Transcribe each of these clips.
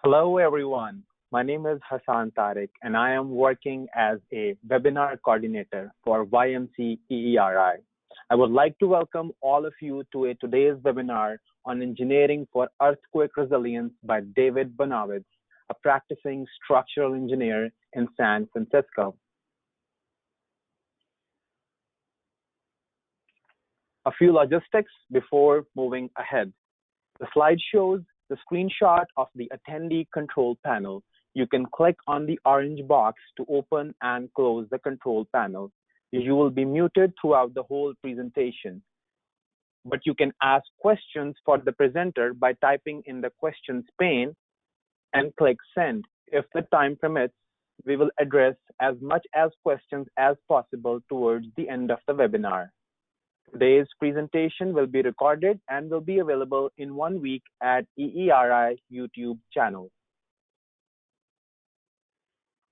Hello, everyone. My name is Hassan Tariq, and I am working as a webinar coordinator for YMC EERI. I would like to welcome all of you to today's webinar on engineering for earthquake resilience by David Bonowitz, a practicing structural engineer in San Francisco. A few logistics before moving ahead. The slide shows the screenshot of the attendee control panel. You can click on the orange box to open and close the control panel. You will be muted throughout the whole presentation, but you can ask questions for the presenter by typing in the questions pane and click send. If the time permits, we will address as much as questions as possible towards the end of the webinar. Today's presentation will be recorded and will be available in 1 week at EERI YouTube channel.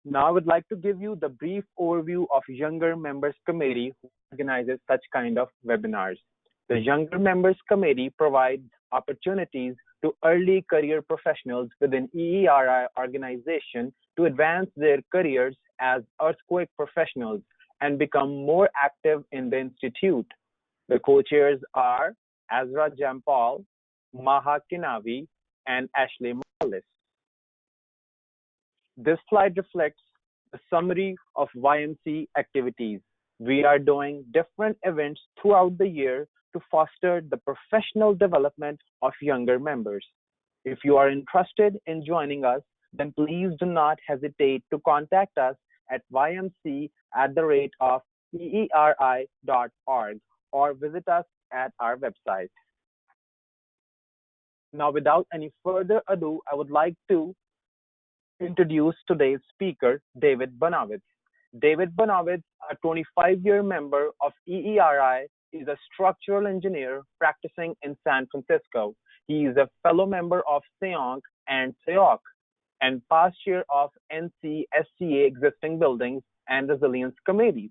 Now I would like to give you the brief overview of Younger Members Committee who organizes such kind of webinars. The Younger Members Committee provides opportunities to early career professionals within EERI organization to advance their careers as earthquake professionals and become more active in the institute. The co-chairs are Azra Jampal, Maha Kinavi, and Ashley Morales. This slide reflects the summary of YMC activities. We are doing different events throughout the year to foster the professional development of younger members. If you are interested in joining us, then please do not hesitate to contact us at ymc@eeri.org or visit us at our website. Now, without any further ado, I would like to introduce today's speaker, David Bonowitz. David Bonowitz, a 25-year member of EERI, is a structural engineer practicing in San Francisco. He is a fellow member of SEONC and SEOC and past chair of NCSCA Existing Buildings and Resilience Committees.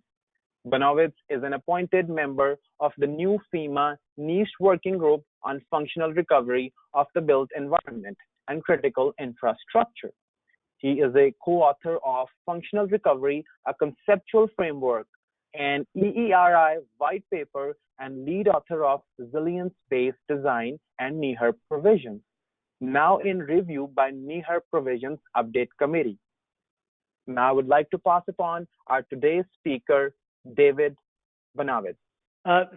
Bonowitz is an appointed member of the new FEMA Niche Working Group on Functional Recovery of the Built Environment and Critical Infrastructure. He is a co-author of Functional Recovery, a Conceptual Framework, an EERI white paper, and lead author of Resilience-Based Design and NEHRP Provisions, now in review by NEHRP Provisions Update Committee. Now I would like to pass upon our today's speaker, David Bonowitz.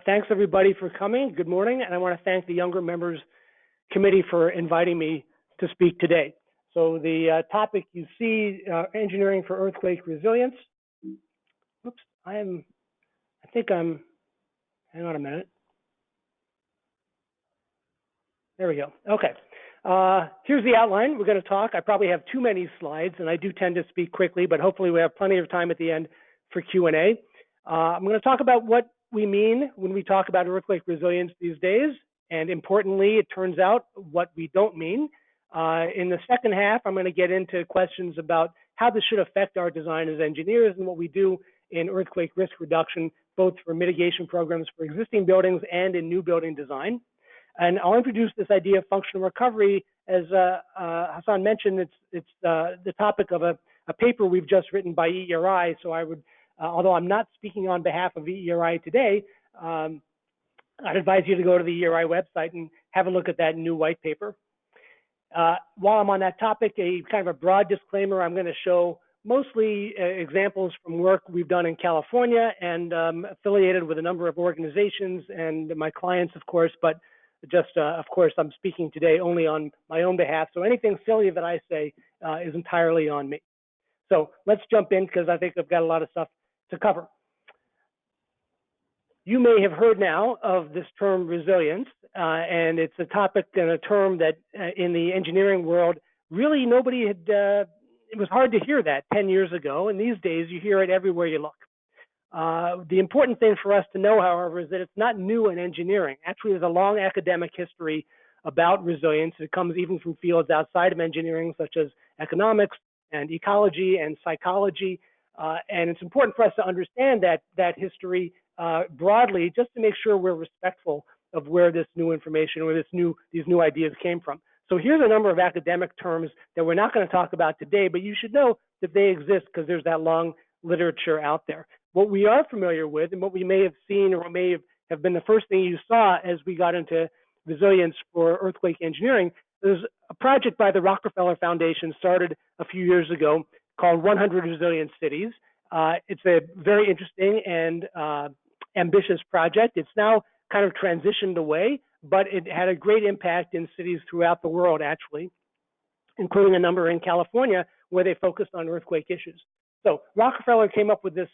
Thanks everybody for coming. Good morning, and I want to thank the Younger Members Committee for inviting me to speak today. So the topic you see, engineering for earthquake resilience. Oops, hang on a minute. There we go. Okay. Here's the outline. We're going to talk. I probably have too many slides, and I do tend to speak quickly, but hopefully we have plenty of time at the end for Q&A. I'm going to talk about what we mean when we talk about earthquake resilience these days, and importantly, it turns out what we don't mean. In the second half, I'm going to get into questions about how this should affect our design as engineers and what we do in earthquake risk reduction, both for mitigation programs for existing buildings and in new building design. And I'll introduce this idea of functional recovery. As Hassan mentioned, it's the topic of a paper we've just written by EERI, so I would although I'm not speaking on behalf of EERI today, I'd advise you to go to the EERI website and have a look at that new white paper. While I'm on that topic, a kind of a broad disclaimer, I'm going to show mostly examples from work we've done in California and affiliated with a number of organizations and my clients, of course, but just, of course, I'm speaking today only on my own behalf. So anything silly that I say is entirely on me. So let's jump in because I think I've got a lot of stuff to cover. You may have heard now of this term resilience, and it's a topic and a term that in the engineering world, really nobody had, it was hard to hear that 10 years ago, and these days you hear it everywhere you look. The important thing for us to know, however, is that it's not new in engineering. Actually, there's a long academic history about resilience. It comes even from fields outside of engineering, such as economics and ecology and psychology. And it's important for us to understand that history broadly, just to make sure we're respectful of where this new information or these new ideas came from. So here's a number of academic terms that we're not going to talk about today, but you should know that they exist because there's that long literature out there. What we are familiar with and what we may have seen or may have been the first thing you saw as we got into resilience for earthquake engineering is a project by the Rockefeller Foundation started a few years ago called 100 Resilient Cities. It's a very interesting and ambitious project. It's now kind of transitioned away, but it had a great impact in cities throughout the world, actually, including a number in California where they focused on earthquake issues. So Rockefeller came up with this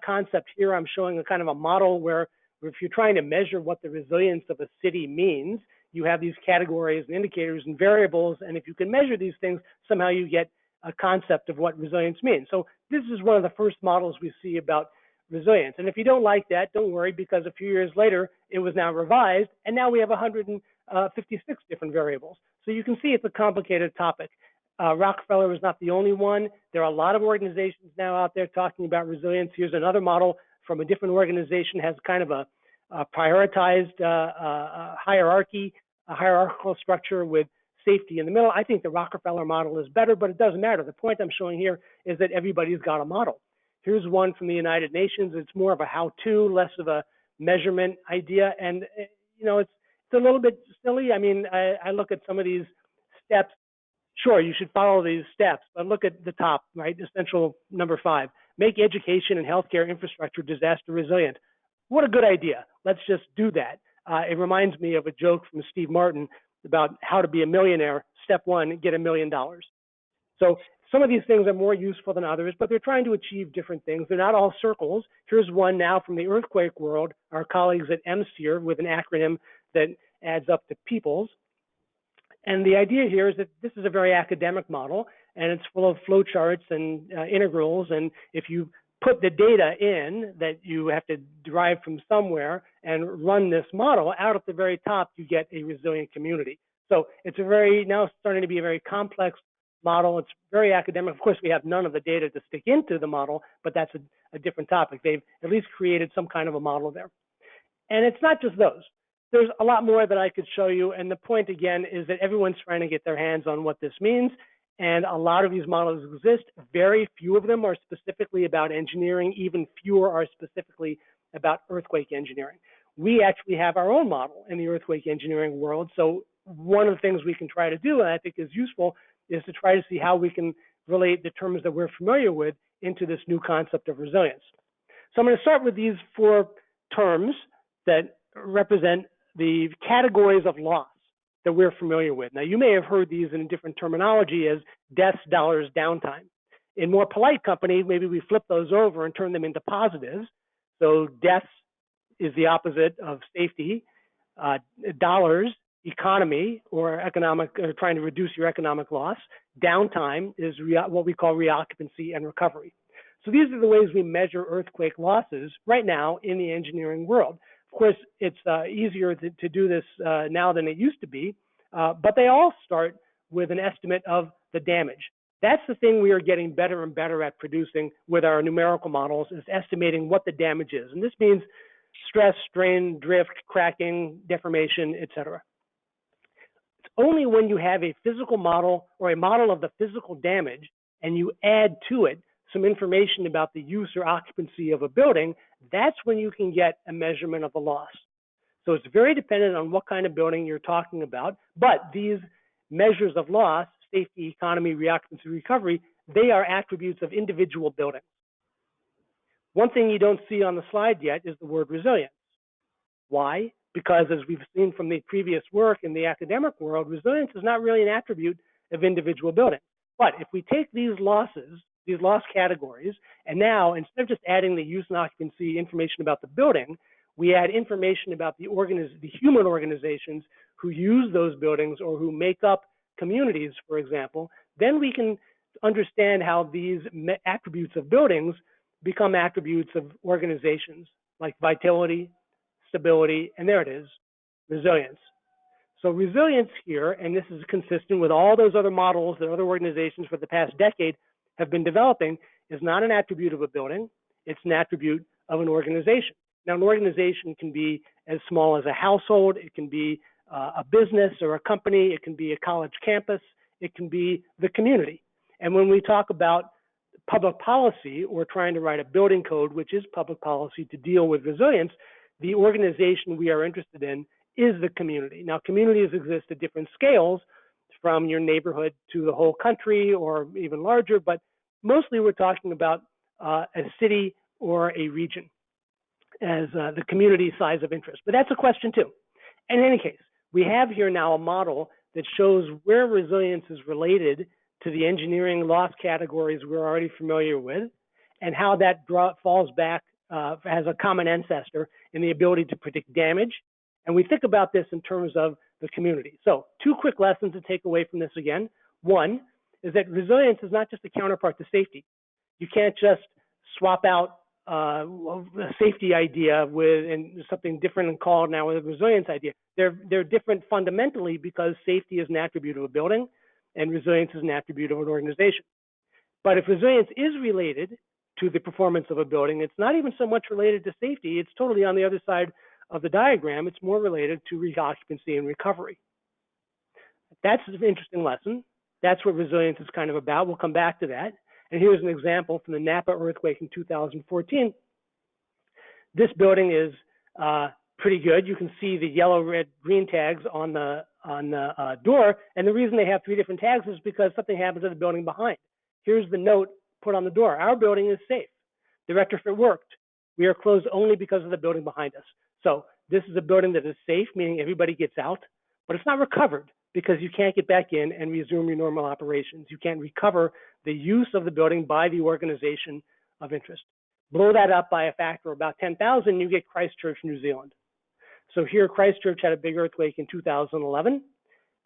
concept here. I'm showing a kind of a model where if you're trying to measure what the resilience of a city means, you have these categories and indicators and variables, and if you can measure these things, somehow you get a concept of what resilience means. So this is one of the first models we see about resilience. And if you don't like that, don't worry, because a few years later, it was now revised, and now we have 156 different variables. So you can see it's a complicated topic. Rockefeller was not the only one. There are a lot of organizations now out there talking about resilience. Here's another model from a different organization, has kind of a prioritized hierarchy, a hierarchical structure with safety in the middle. I think the Rockefeller model is better, but it doesn't matter. The point I'm showing here is that everybody's got a model. Here's one from the United Nations. It's more of a how-to, less of a measurement idea. And, you know, it's a little bit silly. I mean, I look at some of these steps. Sure, you should follow these steps, but look at the top, right? Essential number 5, make education and healthcare infrastructure disaster resilient. What a good idea. Let's just do that. It reminds me of a joke from Steve Martin about how to be a millionaire. Step 1, get $1 million. So some of these things are more useful than others, but they're trying to achieve different things. They're not all circles. Here's one now from the earthquake world, our colleagues at MSTR with an acronym that adds up to PEOPLES. And the idea here is that this is a very academic model, and it's full of flowcharts and integrals. And if you put the data in that you have to derive from somewhere and run this model, out at the very top, you get a resilient community. So it's now starting to be a very complex model. It's very academic. Of course, we have none of the data to stick into the model, but that's a different topic. They've at least created some kind of a model there. And it's not just those. There's a lot more that I could show you. And the point, again, is that everyone's trying to get their hands on what this means. And a lot of these models exist. Very few of them are specifically about engineering. Even fewer are specifically about earthquake engineering. We actually have our own model in the earthquake engineering world. So one of the things we can try to do, and I think is useful, is to try to see how we can relate the terms that we're familiar with into this new concept of resilience. So I'm going to start with these 4 terms that represent the categories of loss that we're familiar with. Now, you may have heard these in different terminology as deaths, dollars, downtime. In more polite company, maybe we flip those over and turn them into positives. So deaths is the opposite of safety. Dollars, economy or economic, or trying to reduce your economic loss. Downtime is what we call reoccupancy and recovery. So these are the ways we measure earthquake losses right now in the engineering world. Of course, it's easier to do this now than it used to be, but they all start with an estimate of the damage. That's the thing we are getting better and better at producing with our numerical models, is estimating what the damage is. And this means stress, strain, drift, cracking, deformation, etc. It's only when you have a physical model or a model of the physical damage and you add to it some information about the use or occupancy of a building, that's when you can get a measurement of the loss. So it's very dependent on what kind of building you're talking about, but these measures of loss, safety, economy, reoccupancy, recovery, they are attributes of individual buildings. One thing you don't see on the slide yet is the word resilience. Why? Because as we've seen from the previous work in the academic world, resilience is not really an attribute of individual buildings. But if we take these losses, these loss categories, and now instead of just adding the use and occupancy information about the building, we add information about the human organizations who use those buildings or who make up communities, for example, then we can understand how these attributes of buildings become attributes of organizations like vitality, stability, and there it is, resilience. So resilience here, and this is consistent with all those other models that other organizations for the past decade have been developing, is not an attribute of a building, it's an attribute of an organization. Now, an organization can be as small as a household, it can be a business or a company, it can be a college campus, it can be the community. And when we talk about public policy or trying to write a building code, which is public policy to deal with resilience, the organization we are interested in is the community. Now, communities exist at different scales, from your neighborhood to the whole country or even larger, but mostly we're talking about a city or a region as the community size of interest. But that's a question too. In any case, we have here now a model that shows where resilience is related to the engineering loss categories we're already familiar with, and how that falls back as a common ancestor in the ability to predict damage. And we think about this in terms of the community. So 2 quick lessons to take away from this again. One is that resilience is not just a counterpart to safety. You can't just swap out a safety idea with something different and call it now a resilience idea. They're different fundamentally because safety is an attribute of a building and resilience is an attribute of an organization. But if resilience is related to the performance of a building, it's not even so much related to safety, it's totally on the other side of the diagram. It's more related to reoccupancy and recovery. That's an interesting lesson. That's what resilience is kind of about. We'll come back to that. And here's an example from the Napa earthquake in 2014. This building is pretty good. You can see the yellow, red, green tags on the door. And the reason they have 3 different tags is because something happens to the building behind. Here's the note put on the door. Our building is safe. The retrofit worked. We are closed only because of the building behind us. So this is a building that is safe, meaning everybody gets out, but it's not recovered because you can't get back in and resume your normal operations. You can't recover the use of the building by the organization of interest. Blow that up by a factor of about 10,000, you get Christchurch, New Zealand. So here, Christchurch had a big earthquake in 2011.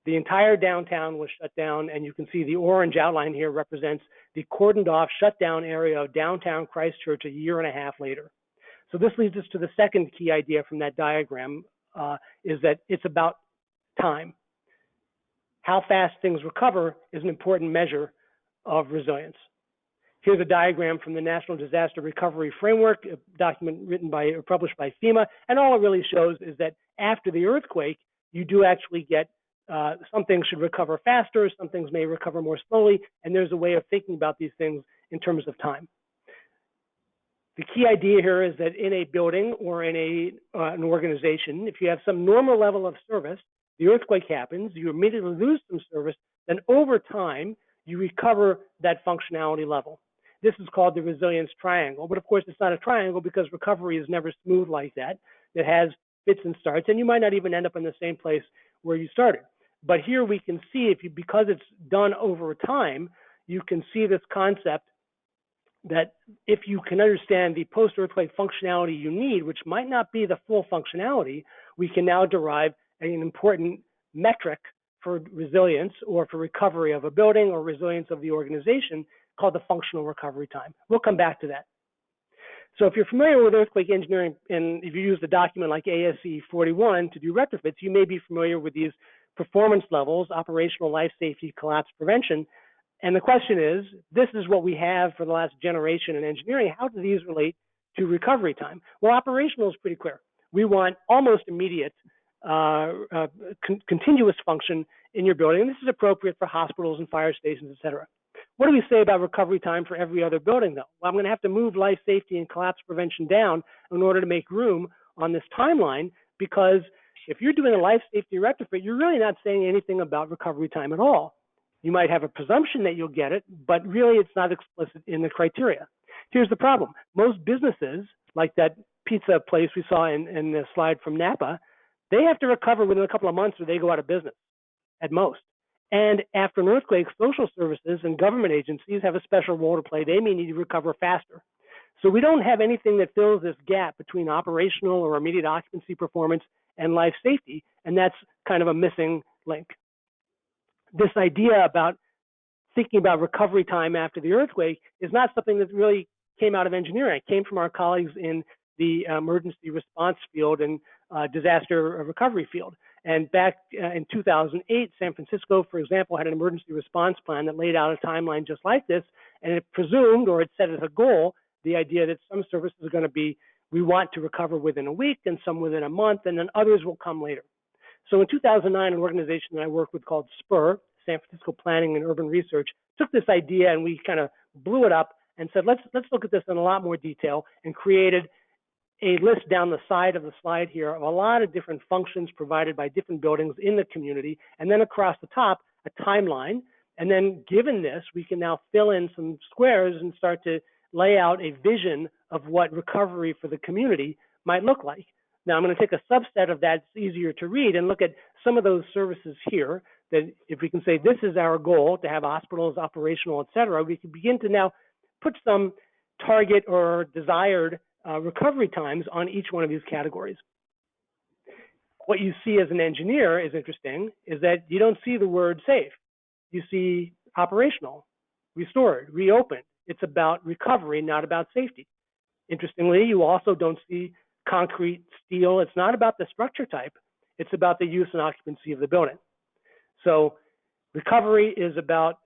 The entire downtown was shut down, and you can see the orange outline here represents the cordoned off, shut down area of downtown Christchurch a year and a half later. So this leads us to the second key idea from that diagram, is that it's about time. How fast things recover is an important measure of resilience. Here's a diagram from the National Disaster Recovery Framework, a document written by or published by FEMA, and all it really shows is that after the earthquake, you do actually get some things should recover faster, some things may recover more slowly, and there's a way of thinking about these things in terms of time. The key idea here is that in a building or in an organization, if you have some normal level of service, the earthquake happens, you immediately lose some service, then over time, you recover that functionality level. This is called the resilience triangle, but of course it's not a triangle because recovery is never smooth like that. It has fits and starts, and you might not even end up in the same place where you started. But here we can see, because it's done over time, you can see this concept that if you can understand the post-earthquake functionality you need, which might not be the full functionality, we can now derive an important metric for resilience or for recovery of a building or resilience of the organization called the functional recovery time. We'll come back to that. So if you're familiar with earthquake engineering, and if you use a document like ASE 41 to do retrofits, you may be familiar with these performance levels, operational, life safety, collapse prevention. And the question is, this is what we have for the last generation in engineering. How do these relate to recovery time? Well, operational is pretty clear. We want almost immediate continuous function in your building. And this is appropriate for hospitals and fire stations, et cetera. What do we say about recovery time for every other building, though? Well, I'm going to have to move life safety and collapse prevention down in order to make room on this timeline, because if you're doing a life safety retrofit, you're really not saying anything about recovery time at all. You might have a presumption that you'll get it, but really it's not explicit in the criteria. Here's the problem. Most businesses, like that pizza place we saw in the slide from Napa, they have to recover within a couple of months or they go out of business at most. And after an earthquake, social services and government agencies have a special role to play. They may need to recover faster. So we don't have anything that fills this gap between operational or immediate occupancy performance and life safety, and that's kind of a missing link. This idea about thinking about recovery time after the earthquake is not something that really came out of engineering. It came from our colleagues in the emergency response field and disaster recovery field. And back in 2008, San Francisco, for example, had an emergency response plan that laid out a timeline just like this, and it presumed, or it set as a goal, the idea that some services are going to be, we want to recover within a week, and some within a month, and then others will come later. So in 2009, an organization that I worked with called SPUR, San Francisco Planning and Urban Research, took this idea and we kind of blew it up and said, let's look at this in a lot more detail, and created a list down the side of the slide here of a lot of different functions provided by different buildings in the community, and then across the top, a timeline. And then given this, we can now fill in some squares and start to lay out a vision of what recovery for the community might look like. Now, I'm going to take a subset of that, it's easier to read, and look at some of those services here, that if we can say this is our goal, to have hospitals operational, et cetera, we can begin to now put some target or desired recovery times on each one of these categories. What you see as an engineer is interesting, is that you don't see the word safe. You see operational, restored, reopened. It's about recovery, not about safety. Interestingly, you also don't see concrete, steel. It's not about the structure type. It's about the use and occupancy of the building. So recovery is about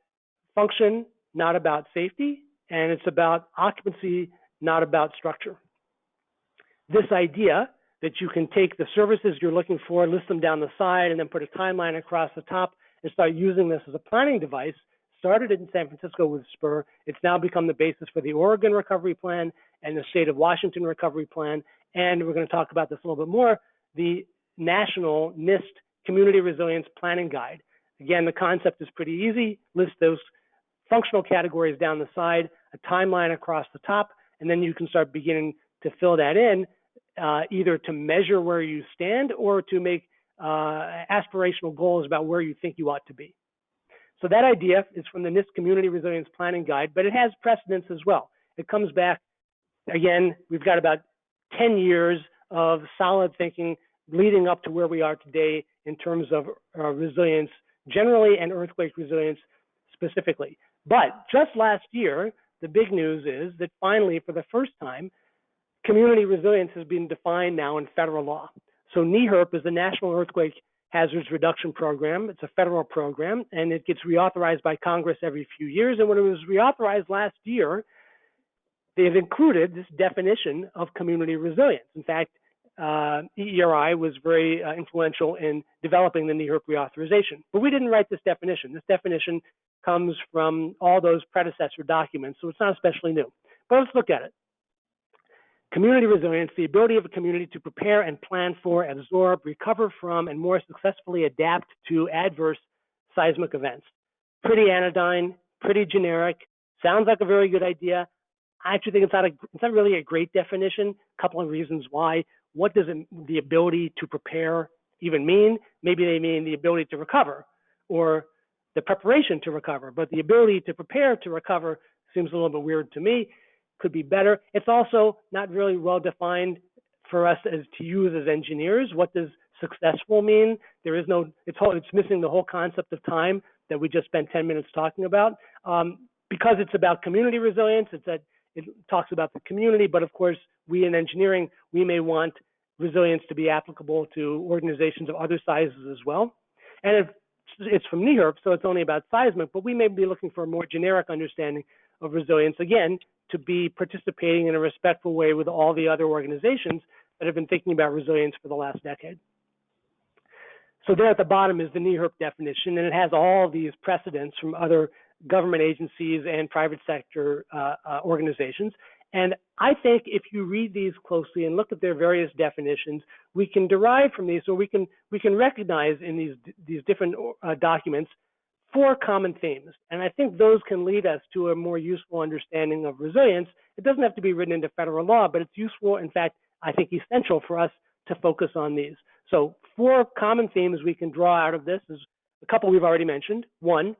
function, not about safety, and it's about occupancy, not about structure. This idea that you can take the services you're looking for, list them down the side, and then put a timeline across the top and start using this as a planning device, started in San Francisco with SPUR. It's now become the basis for the Oregon Recovery Plan and the state of Washington Recovery Plan. And we're going to talk about this a little bit more, the National NIST Community Resilience Planning Guide. Again, the concept is pretty easy. List those functional categories down the side, a timeline across the top, and then you can start beginning to fill that in, either to measure where you stand or to make aspirational goals about where you think you ought to be. So that idea is from the NIST Community Resilience Planning Guide, but it has precedence as well. It comes back, again, we've got about 10 years of solid thinking leading up to where we are today in terms of resilience generally and earthquake resilience specifically. But just last year, the big news is that finally, for the first time, community resilience has been defined now in federal law. So NEHRP is the National Earthquake Hazards Reduction Program. It's a federal program, and it gets reauthorized by Congress every few years. And when it was reauthorized last year, they've included this definition of community resilience. In fact, EERI was very influential in developing the NEHRP reauthorization. But we didn't write this definition. This definition comes from all those predecessor documents, so it's not especially new. But let's look at it. Community resilience, the ability of a community to prepare and plan for, absorb, recover from, and more successfully adapt to adverse seismic events. Pretty anodyne, pretty generic, sounds like a very good idea. I actually think it's not really a great definition. A couple of reasons why. What does the ability to prepare even mean? Maybe they mean the ability to recover or the preparation to recover, but the ability to prepare to recover seems a little bit weird to me. Could be better. It's also not really well defined for us as to use as engineers. What does successful mean? There is no, it's missing the whole concept of time that we just spent 10 minutes talking about. Because it's about community resilience, it talks about the community, but of course, we in engineering, we may want resilience to be applicable to organizations of other sizes as well. And it's from NEHRP, so it's only about seismic, but we may be looking for a more generic understanding of resilience, again, to be participating in a respectful way with all the other organizations that have been thinking about resilience for the last decade. So there at the bottom is the NEHRP definition, and it has all these precedents from other government agencies and private sector organizations. And I think if you read these closely and look at their various definitions, we can derive from these, or we can recognize in these different documents 4 common themes. And I think those can lead us to a more useful understanding of resilience. It doesn't have to be written into federal law, but it's useful, in fact, I think essential for us to focus on these. So 4 common themes we can draw out of this is a couple we've already mentioned. 1,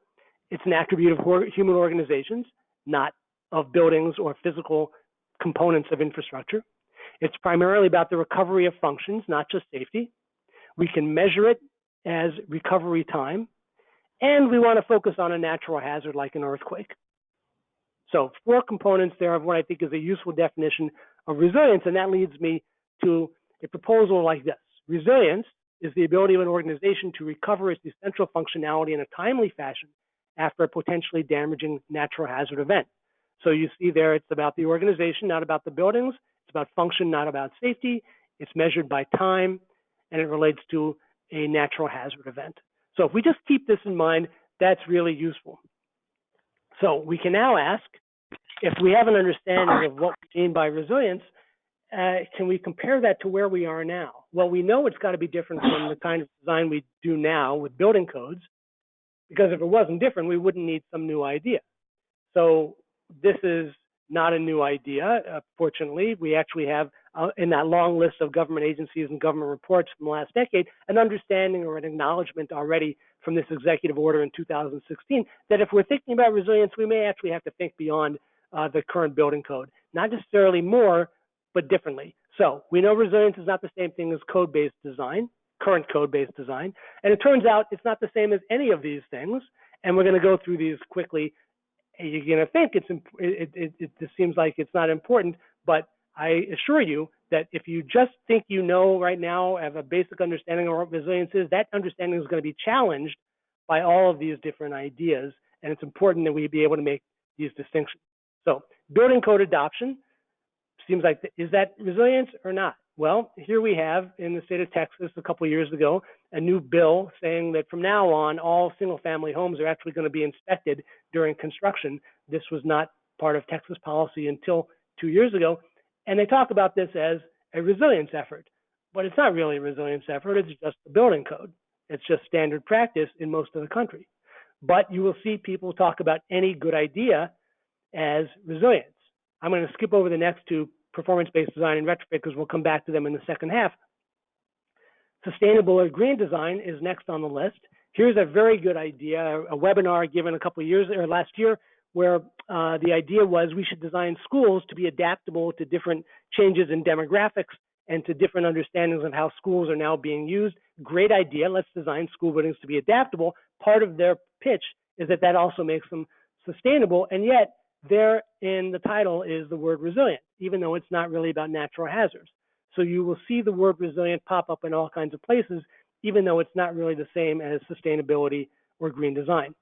it's an attribute of human organizations, not of buildings or physical components of infrastructure. It's primarily about the recovery of functions, not just safety. We can measure it as recovery time. And we want to focus on a natural hazard like an earthquake. So 4 components there of what I think is a useful definition of resilience, and that leads me to a proposal like this. Resilience is the ability of an organization to recover its essential functionality in a timely fashion after a potentially damaging natural hazard event. So you see there, it's about the organization, not about the buildings. It's about function, not about safety. It's measured by time, and it relates to a natural hazard event. So if we just keep this in mind, that's really useful. So we can now ask, if we have an understanding of what we mean by resilience, can we compare that to where we are now? Well, we know it's got to be different from the kind of design we do now with building codes, because if it wasn't different, we wouldn't need some new idea. So this is not a new idea. Fortunately, we actually have in that long list of government agencies and government reports from the last decade, an understanding or an acknowledgement already from this executive order in 2016 that if we're thinking about resilience, we may actually have to think beyond the current building code, not necessarily more, but differently. So we know resilience is not the same thing as code-based design, current code-based design, and it turns out it's not the same as any of these things. And we're going to go through these quickly. You're going to think it seems like it's not important, but I assure you that if you just think you know right now, have a basic understanding of what resilience is, that understanding is going to be challenged by all of these different ideas, and it's important that we be able to make these distinctions. So building code adoption seems like, is that resilience or not? Well, here we have in the state of Texas a couple of years ago, a new bill saying that from now on, all single family homes are actually going to be inspected during construction. This was not part of Texas policy until 2 years ago. And they talk about this as a resilience effort, but it's not really a resilience effort. It's just the building code. It's just standard practice in most of the country. But you will see people talk about any good idea as resilience. I'm going to skip over the next two, performance-based design and retrofit, because we'll come back to them in the second half. Sustainable or green design is next on the list. Here's a very good idea, a webinar given a couple of years or last year, where the idea was we should design schools to be adaptable to different changes in demographics and to different understandings of how schools are now being used. Great idea. Let's design school buildings to be adaptable. Part of their pitch is that that also makes them sustainable, and yet there in the title is the word resilient, even though it's not really about natural hazards. So you will see the word resilient pop up in all kinds of places, even though it's not really the same as sustainability or green design.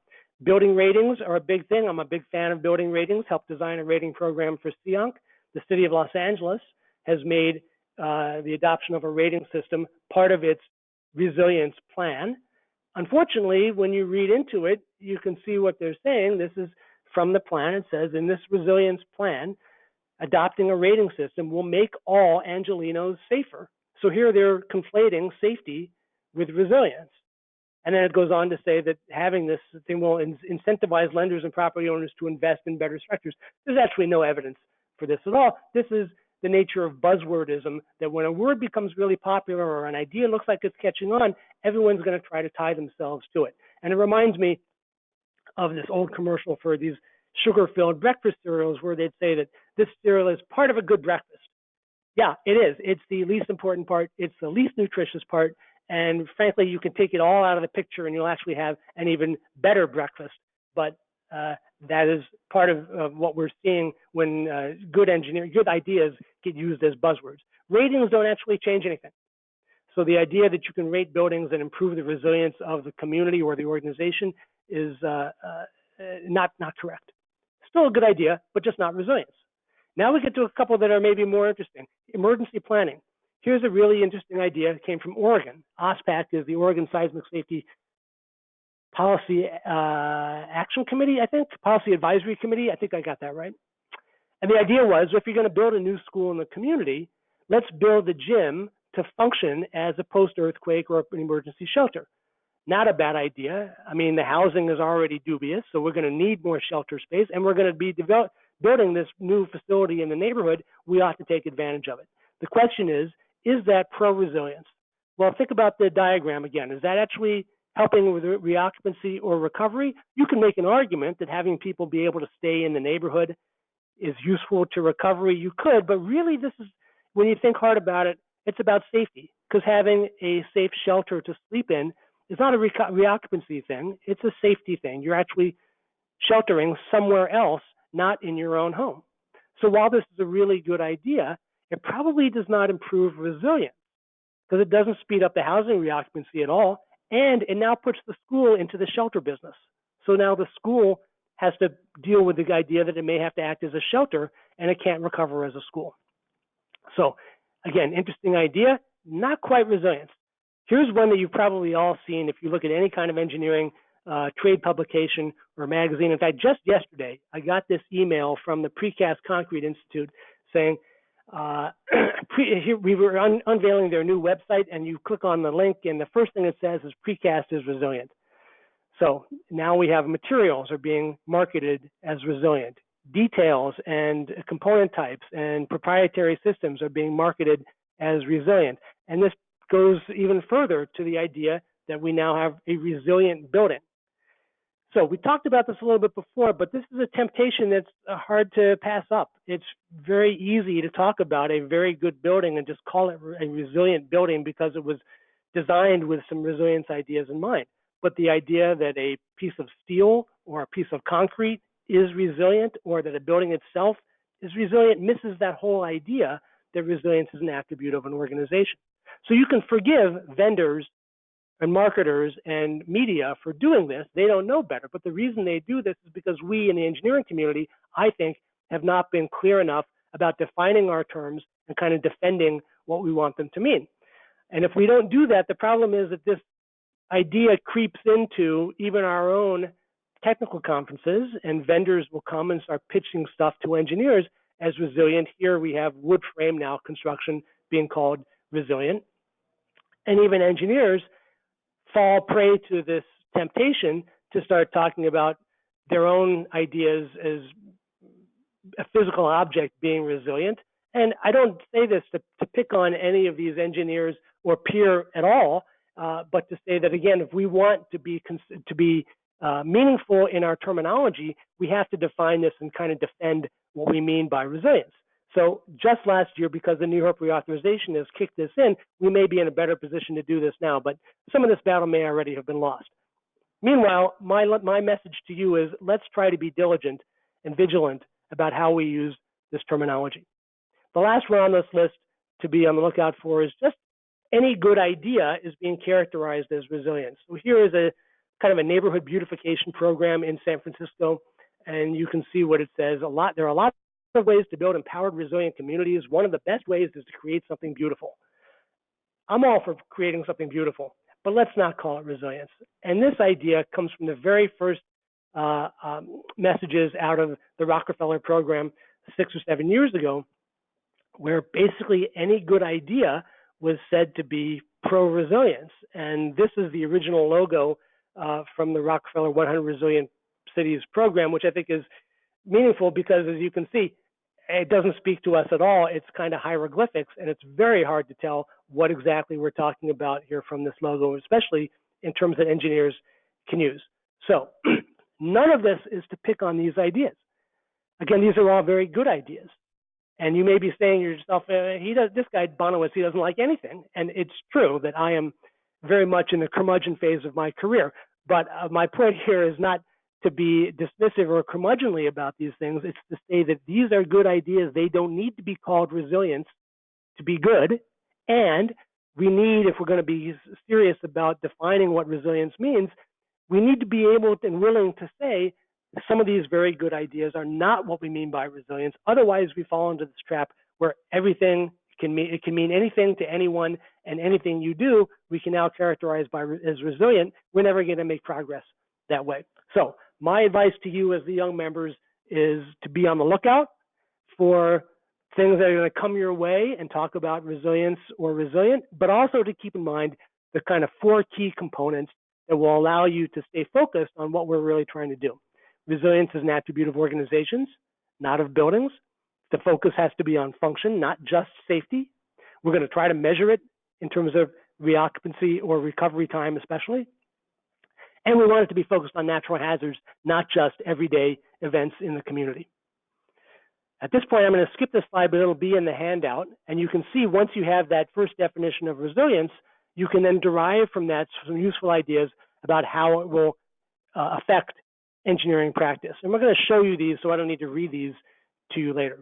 Building ratings are a big thing. I'm a big fan of building ratings, helped design a rating program for SEONC. The city of Los Angeles has made the adoption of a rating system part of its resilience plan. Unfortunately, when you read into it, you can see what they're saying. This is from the plan. It says, in this resilience plan, adopting a rating system will make all Angelenos safer. So here they're conflating safety with resilience. And then it goes on to say that having this thing will incentivize lenders and property owners to invest in better structures. There's actually no evidence for this at all. This is the nature of buzzwordism, that when a word becomes really popular or an idea looks like it's catching on, everyone's going to try to tie themselves to it. And it reminds me of this old commercial for these sugar-filled breakfast cereals where they'd say that this cereal is part of a good breakfast. Yeah, it is. It's the least important part. It's the least nutritious part. And frankly, you can take it all out of the picture and you'll actually have an even better breakfast. But that is part of what we're seeing when good ideas get used as buzzwords. Ratings don't actually change anything. So the idea that you can rate buildings and improve the resilience of the community or the organization is not correct. Still a good idea, but just not resilience. Now we get to a couple that are maybe more interesting. Emergency planning. Here's a really interesting idea. It came from Oregon. OSPAC is the Oregon Seismic Safety Policy Action Committee, I think, Policy Advisory Committee. I think I got that right. And the idea was, if you're going to build a new school in the community, let's build the gym to function as a post-earthquake or an emergency shelter. Not a bad idea. I mean, the housing is already dubious, so we're going to need more shelter space, and we're going to be building this new facility in the neighborhood. We ought to take advantage of it. The question is that pro-resilience? Well, think about the diagram again. Is that actually helping with reoccupancy or recovery? You can make an argument that having people be able to stay in the neighborhood is useful to recovery. You could, but really this is, when you think hard about it, it's about safety, because having a safe shelter to sleep in is not a reoccupancy thing. It's a safety thing. You're actually sheltering somewhere else, not in your own home. So while this is a really good idea, it probably does not improve resilience, because it doesn't speed up the housing reoccupancy at all. And it now puts the school into the shelter business. So now the school has to deal with the idea that it may have to act as a shelter and it can't recover as a school. So again, interesting idea, not quite resilience. Here's one that you've probably all seen if you look at any kind of engineering trade publication or magazine. In fact, just yesterday, I got this email from the Precast Concrete Institute saying, we were unveiling their new website, and you click on the link, and the first thing it says is precast is resilient. So now we have materials are being marketed as resilient. Details and component types and proprietary systems are being marketed as resilient. And this goes even further to the idea that we now have a resilient building. So we talked about this a little bit before, but this is a temptation that's hard to pass up. It's very easy to talk about a very good building and just call it a resilient building because it was designed with some resilience ideas in mind. But the idea that a piece of steel or a piece of concrete is resilient, or that a building itself is resilient, misses that whole idea that resilience is an attribute of an organization. So you can forgive vendors and marketers and media for doing this. They don't know better. But the reason they do this is because we in the engineering community, I think, have not been clear enough about defining our terms and kind of defending what we want them to mean. And if we don't do that, the problem is that this idea creeps into even our own technical conferences, and vendors will come and start pitching stuff to engineers as resilient. Here we have wood frame now construction being called resilient. And even engineers fall prey to this temptation to start talking about their own ideas as a physical object being resilient. And I don't say this to pick on any of these engineers or peer at all, but to say that, again, if we want to be meaningful in our terminology, we have to define this and kind of defend what we mean by resilience. So just last year, because the NEHRP reauthorization has kicked this in, we may be in a better position to do this now, but some of this battle may already have been lost. Meanwhile, my message to you is let's try to be diligent and vigilant about how we use this terminology. The last one on this list to be on the lookout for is just any good idea is being characterized as resilience. So here is a kind of a neighborhood beautification program in San Francisco, and you can see what it says. There are a lot of ways to build empowered, resilient communities. One of the best ways is to create something beautiful. I'm all for creating something beautiful, but let's not call it resilience. And this idea comes from the very first messages out of the Rockefeller program 6 or 7 years ago, where basically any good idea was said to be pro-resilience. And this is the original logo from the Rockefeller 100 Resilient Cities program, which I think is meaningful because, as you can see, it doesn't speak to us at all. It's kind of hieroglyphics, and it's very hard to tell what exactly we're talking about here from this logo, especially in terms that engineers can use. So none of this is to pick on these ideas. Again, these are all very good ideas. And you may be saying to yourself, this guy Bonowitz, he doesn't like anything. And it's true that I am very much in the curmudgeon phase of my career. But my point here is not to be dismissive or curmudgeonly about these things. It's to say that these are good ideas. They don't need to be called resilience to be good. And we need, if we're going to be serious about defining what resilience means, we need to be able and willing to say some of these very good ideas are not what we mean by resilience. Otherwise, we fall into this trap where everything can mean anything to anyone, and anything you do, we can now characterize as resilient. We're never going to make progress that way. So my advice to you as the young members is to be on the lookout for things that are going to come your way and talk about resilience or resilient, but also to keep in mind the kind of 4 key components that will allow you to stay focused on what we're really trying to do. Resilience is an attribute of organizations, not of buildings. The focus has to be on function, not just safety. We're going to try to measure it in terms of reoccupancy or recovery time especially. And we want it to be focused on natural hazards, not just everyday events in the community. At this point, I'm going to skip this slide, but it'll be in the handout. And you can see once you have that first definition of resilience, you can then derive from that some useful ideas about how it will affect engineering practice. And we're going to show you these, so I don't need to read these to you later.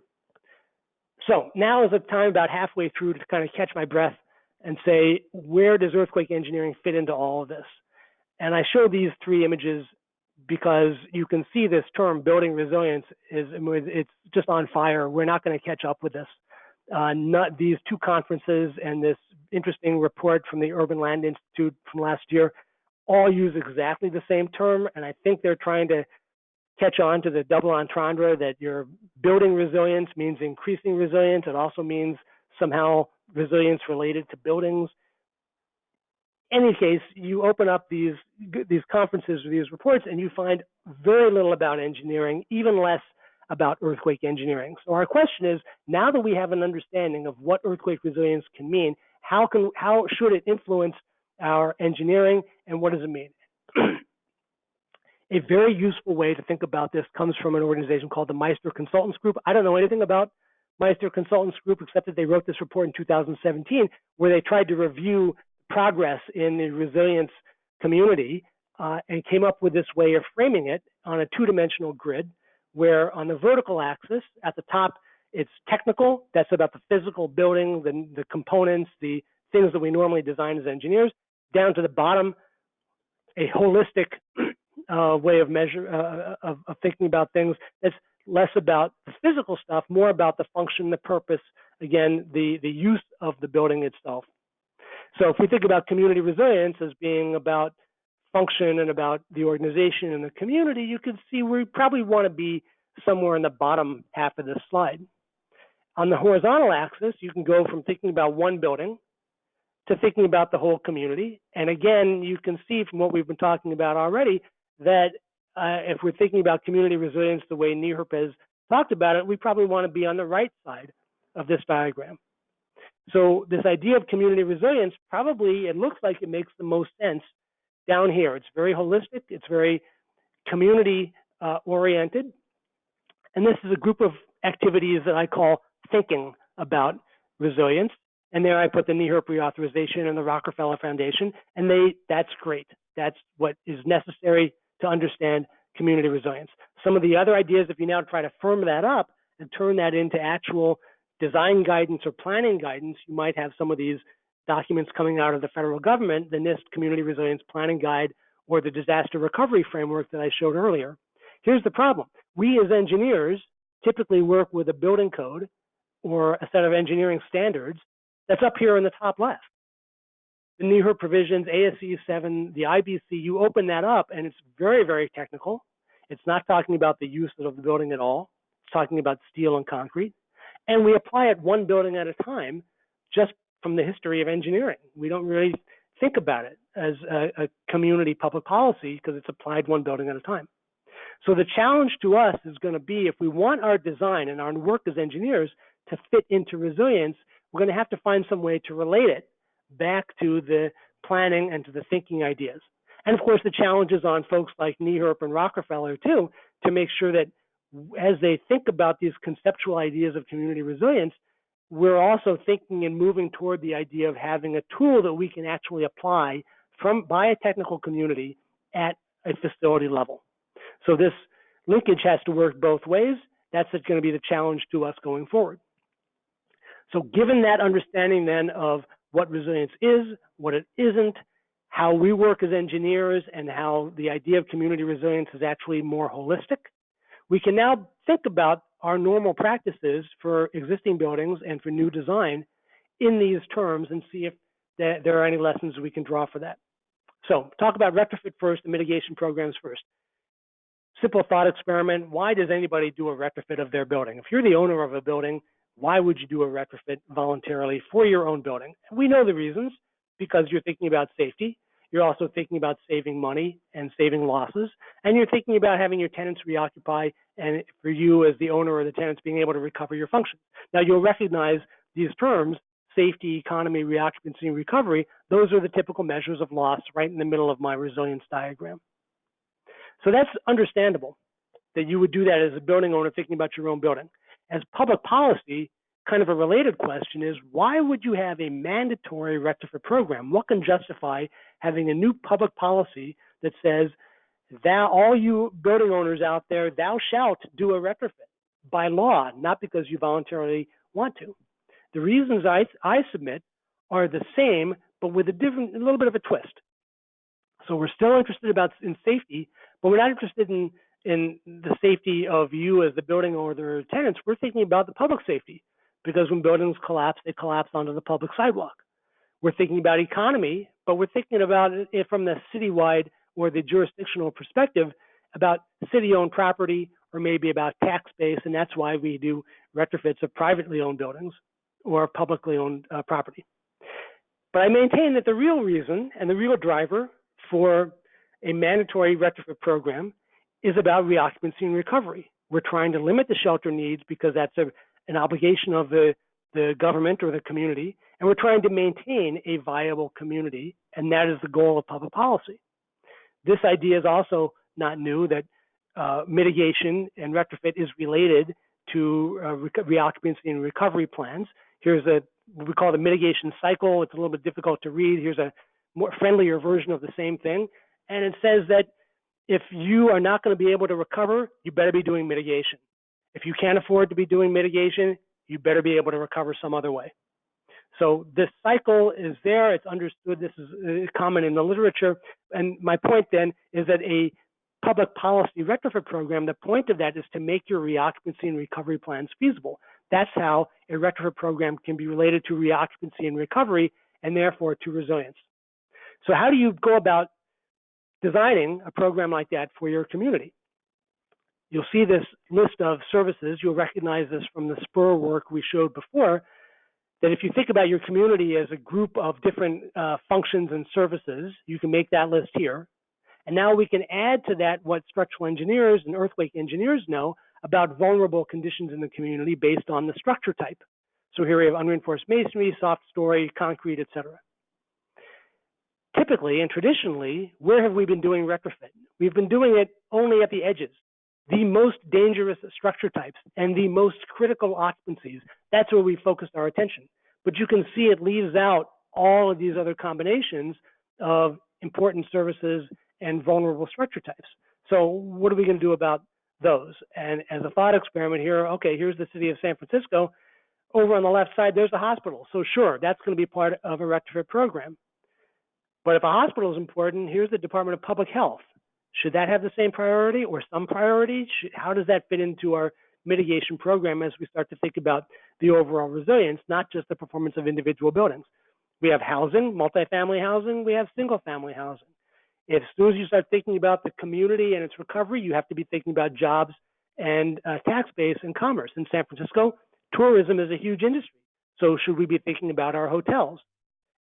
So now is the time about halfway through to kind of catch my breath and say, where does earthquake engineering fit into all of this? And I show these 3 images because you can see this term building resilience it's just on fire. We're not going to catch up with this. not these two conferences and this interesting report from the Urban Land Institute from last year all use exactly the same term, and I think they're trying to catch on to the double entendre that you're building resilience means increasing resilience. It also means somehow resilience related to buildings. In any case, you open up these conferences or these reports and you find very little about engineering, even less about earthquake engineering. So our question is, now that we have an understanding of what earthquake resilience can mean, how should it influence our engineering, and what does it mean? A very useful way to think about this comes from an organization called the Meister Consultants Group. I don't know anything about Meister Consultants Group except that they wrote this report in 2017 where they tried to review progress in the resilience community and came up with this way of framing it on a two-dimensional grid where on the vertical axis at the top it's technical, that's about the physical building, the components, the things that we normally design as engineers, down to the bottom a holistic way of of thinking about things that's less about the physical stuff, more about the function, the purpose, again, the use of the building itself. So if we think about community resilience as being about function and about the organization and the community, you can see we probably want to be somewhere in the bottom half of this slide. On the horizontal axis, you can go from thinking about one building to thinking about the whole community. And again, you can see from what we've been talking about already that if we're thinking about community resilience the way NEHRP has talked about it, we probably want to be on the right side of this diagram. So this idea of community resilience, probably it looks like it makes the most sense down here. It's very holistic, it's very community oriented. And this is a group of activities that I call thinking about resilience. And there I put the NEHRP reauthorization and the Rockefeller Foundation, and that's great. That's what is necessary to understand community resilience. Some of the other ideas, if you now try to firm that up and turn that into actual design guidance or planning guidance, you might have some of these documents coming out of the federal government, the NIST Community Resilience Planning Guide, or the Disaster Recovery Framework that I showed earlier. Here's the problem. We as engineers typically work with a building code or a set of engineering standards that's up here in the top left. The NEHRP provisions, ASCE 7, the IBC, you open that up and it's very, very technical. It's not talking about the use of the building at all. It's talking about steel and concrete. And we apply it one building at a time just from the history of engineering. We don't really think about it as a community public policy because it's applied one building at a time. So the challenge to us is going to be if we want our design and our work as engineers to fit into resilience, we're going to have to find some way to relate it back to the planning and to the thinking ideas. And of course, the challenge is on folks like NEHRP and Rockefeller too, to make sure that as they think about these conceptual ideas of community resilience, we're also thinking and moving toward the idea of having a tool that we can actually apply by a technical community at a facility level. So this linkage has to work both ways. That's going to be the challenge to us going forward. So given that understanding then of what resilience is, what it isn't, how we work as engineers, and how the idea of community resilience is actually more holistic, we can now think about our normal practices for existing buildings and for new design in these terms and see if there are any lessons we can draw for that. So talk about retrofit first and mitigation programs first. Simple thought experiment. Why does anybody do a retrofit of their building? If you're the owner of a building, why would you do a retrofit voluntarily for your own building? And we know the reasons, because you're thinking about safety. You're also thinking about saving money and saving losses. And you're thinking about having your tenants reoccupy, and for you as the owner or the tenants being able to recover your functions. Now you'll recognize these terms, safety, economy, reoccupancy, and recovery. Those are the typical measures of loss right in the middle of my resilience diagram. So that's understandable that you would do that as a building owner thinking about your own building. As public policy, kind of a related question is, why would you have a mandatory retrofit program? What can justify having a new public policy that says, all you building owners out there, thou shalt do a retrofit by law, not because you voluntarily want to? The reasons I submit are the same, but with a little bit of a twist. So we're still interested in safety, but we're not interested in the safety of you as the building owner or tenants. We're thinking about the public safety. because when buildings collapse, they collapse onto the public sidewalk. We're thinking about economy, but we're thinking about it from the citywide or the jurisdictional perspective about city-owned property or maybe about tax base, and that's why we do retrofits of privately owned buildings or publicly owned property. But I maintain that the real reason and the real driver for a mandatory retrofit program is about reoccupancy and recovery. We're trying to limit the shelter needs because that's an obligation of the government or the community, and we're trying to maintain a viable community, and that is the goal of public policy. This idea is also not new, that mitigation and retrofit is related to reoccupancy and recovery plans. Here's what we call the mitigation cycle. It's a little bit difficult to read. Here's a more friendlier version of the same thing. And it says that if you are not going to be able to recover, you better be doing mitigation. If you can't afford to be doing mitigation, you better be able to recover some other way. So this cycle is there. It's understood. This is common in the literature. And my point then is that a public policy retrofit program, the point of that is to make your reoccupancy and recovery plans feasible. That's how a retrofit program can be related to reoccupancy and recovery, and therefore to resilience. So how do you go about designing a program like that for your community? You'll see this list of services. You'll recognize this from the SPUR work we showed before, that if you think about your community as a group of different functions and services, you can make that list here. And now we can add to that what structural engineers and earthquake engineers know about vulnerable conditions in the community based on the structure type. So here we have unreinforced masonry, soft story, concrete, etc. Typically and traditionally, where have we been doing retrofit? We've been doing it only at the edges, the most dangerous structure types and the most critical occupancies. That's where we focused our attention. But you can see it leaves out all of these other combinations of important services and vulnerable structure types. So what are we going to do about those? And as a thought experiment here, okay, here's the city of San Francisco. Over on the left side, there's a hospital. So sure, that's going to be part of a retrofit program. But if a hospital is important, here's the Department of Public Health. Should that have the same priority or some priority? How does that fit into our mitigation program as we start to think about the overall resilience, not just the performance of individual buildings? We have housing, multifamily housing, we have single family housing. As soon as you start thinking about the community and its recovery, you have to be thinking about jobs and tax base and commerce. In San Francisco, tourism is a huge industry. So should we be thinking about our hotels?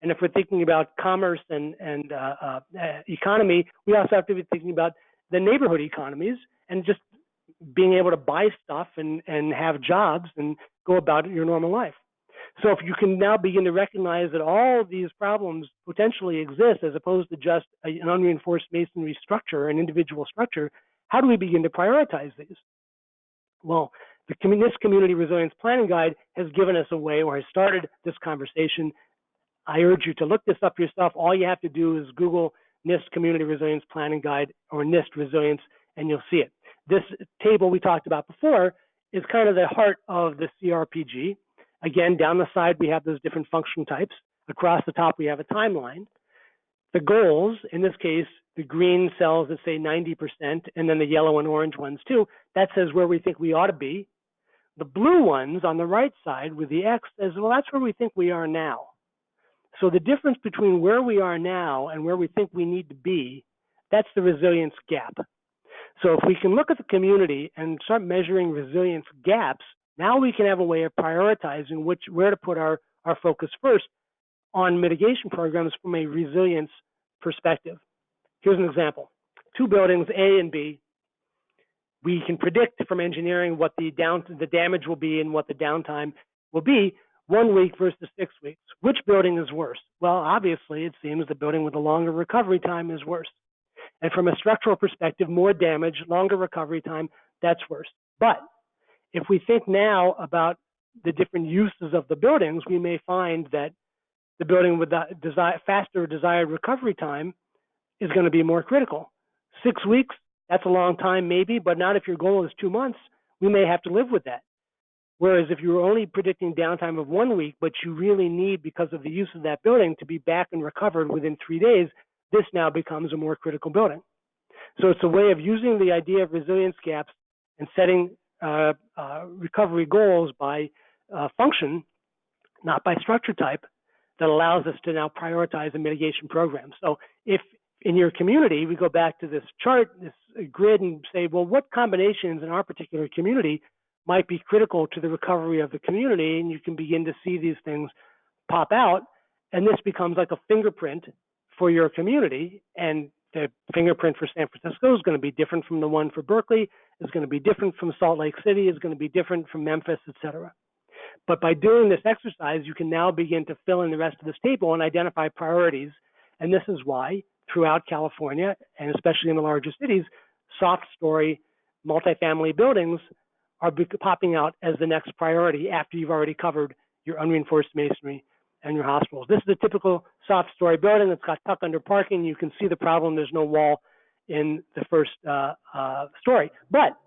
And if we're thinking about commerce and economy, we also have to be thinking about the neighborhood economies and just being able to buy stuff and have jobs and go about your normal life. So if you can now begin to recognize that all of these problems potentially exist as opposed to just an unreinforced masonry structure, an individual structure, how do we begin to prioritize these? Well, this Community Resilience Planning Guide has given us a way, or has started this conversation. I urge you to look this up yourself. All you have to do is Google NIST Community Resilience Planning Guide or NIST Resilience, and you'll see it. This table we talked about before is kind of the heart of the CRPG. Again, down the side, we have those different function types. Across the top, we have a timeline. The goals, in this case, the green cells that say 90%, and then the yellow and orange ones too, that says where we think we ought to be. The blue ones on the right side with the X says, well, that's where we think we are now. So the difference between where we are now and where we think we need to be, that's the resilience gap. So if we can look at the community and start measuring resilience gaps, now we can have a way of prioritizing where to put our focus first on mitigation programs from a resilience perspective. Here's an example. Two buildings, A and B. We can predict from engineering what the damage will be and what the downtime will be 1 week versus 6 weeks. Which building is worse? Well, obviously, it seems the building with a longer recovery time is worse. And from a structural perspective, more damage, longer recovery time, that's worse. But if we think now about the different uses of the buildings, we may find that the building with the faster desired recovery time is going to be more critical. 6 weeks, that's a long time maybe, but not if your goal is 2 months. We may have to live with that. Whereas if you're only predicting downtime of 1 week, but you really need, because of the use of that building, to be back and recovered within 3 days, this now becomes a more critical building. So it's a way of using the idea of resilience gaps and setting recovery goals by function, not by structure type, that allows us to now prioritize a mitigation program. So if in your community, we go back to this chart, this grid, and say, well, what combinations in our particular community might be critical to the recovery of the community? And you can begin to see these things pop out. And this becomes like a fingerprint for your community. And the fingerprint for San Francisco is going to be different from the one for Berkeley, is going to be different from Salt Lake City, is going to be different from Memphis, et cetera. But by doing this exercise, you can now begin to fill in the rest of this table and identify priorities. And this is why throughout California, and especially in the larger cities, soft story multifamily buildings are popping out as the next priority after you've already covered your unreinforced masonry and your hospitals. This is a typical soft story building that's got tuck under parking. You can see the problem. There's no wall in the first story. But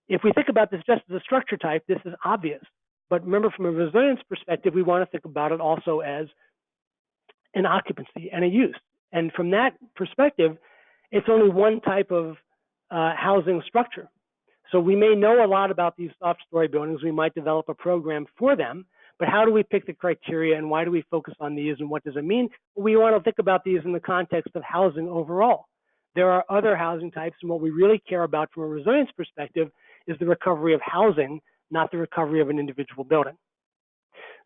if we think about this just as a structure type, this is obvious. But remember, from a resilience perspective, we want to think about it also as an occupancy and a use. And from that perspective, it's only one type of housing structure. So we may know a lot about these soft story buildings. We might develop a program for them, but how do we pick the criteria and why do we focus on these and what does it mean? We want to think about these in the context of housing overall. There are other housing types, and what we really care about from a resilience perspective is the recovery of housing, not the recovery of an individual building.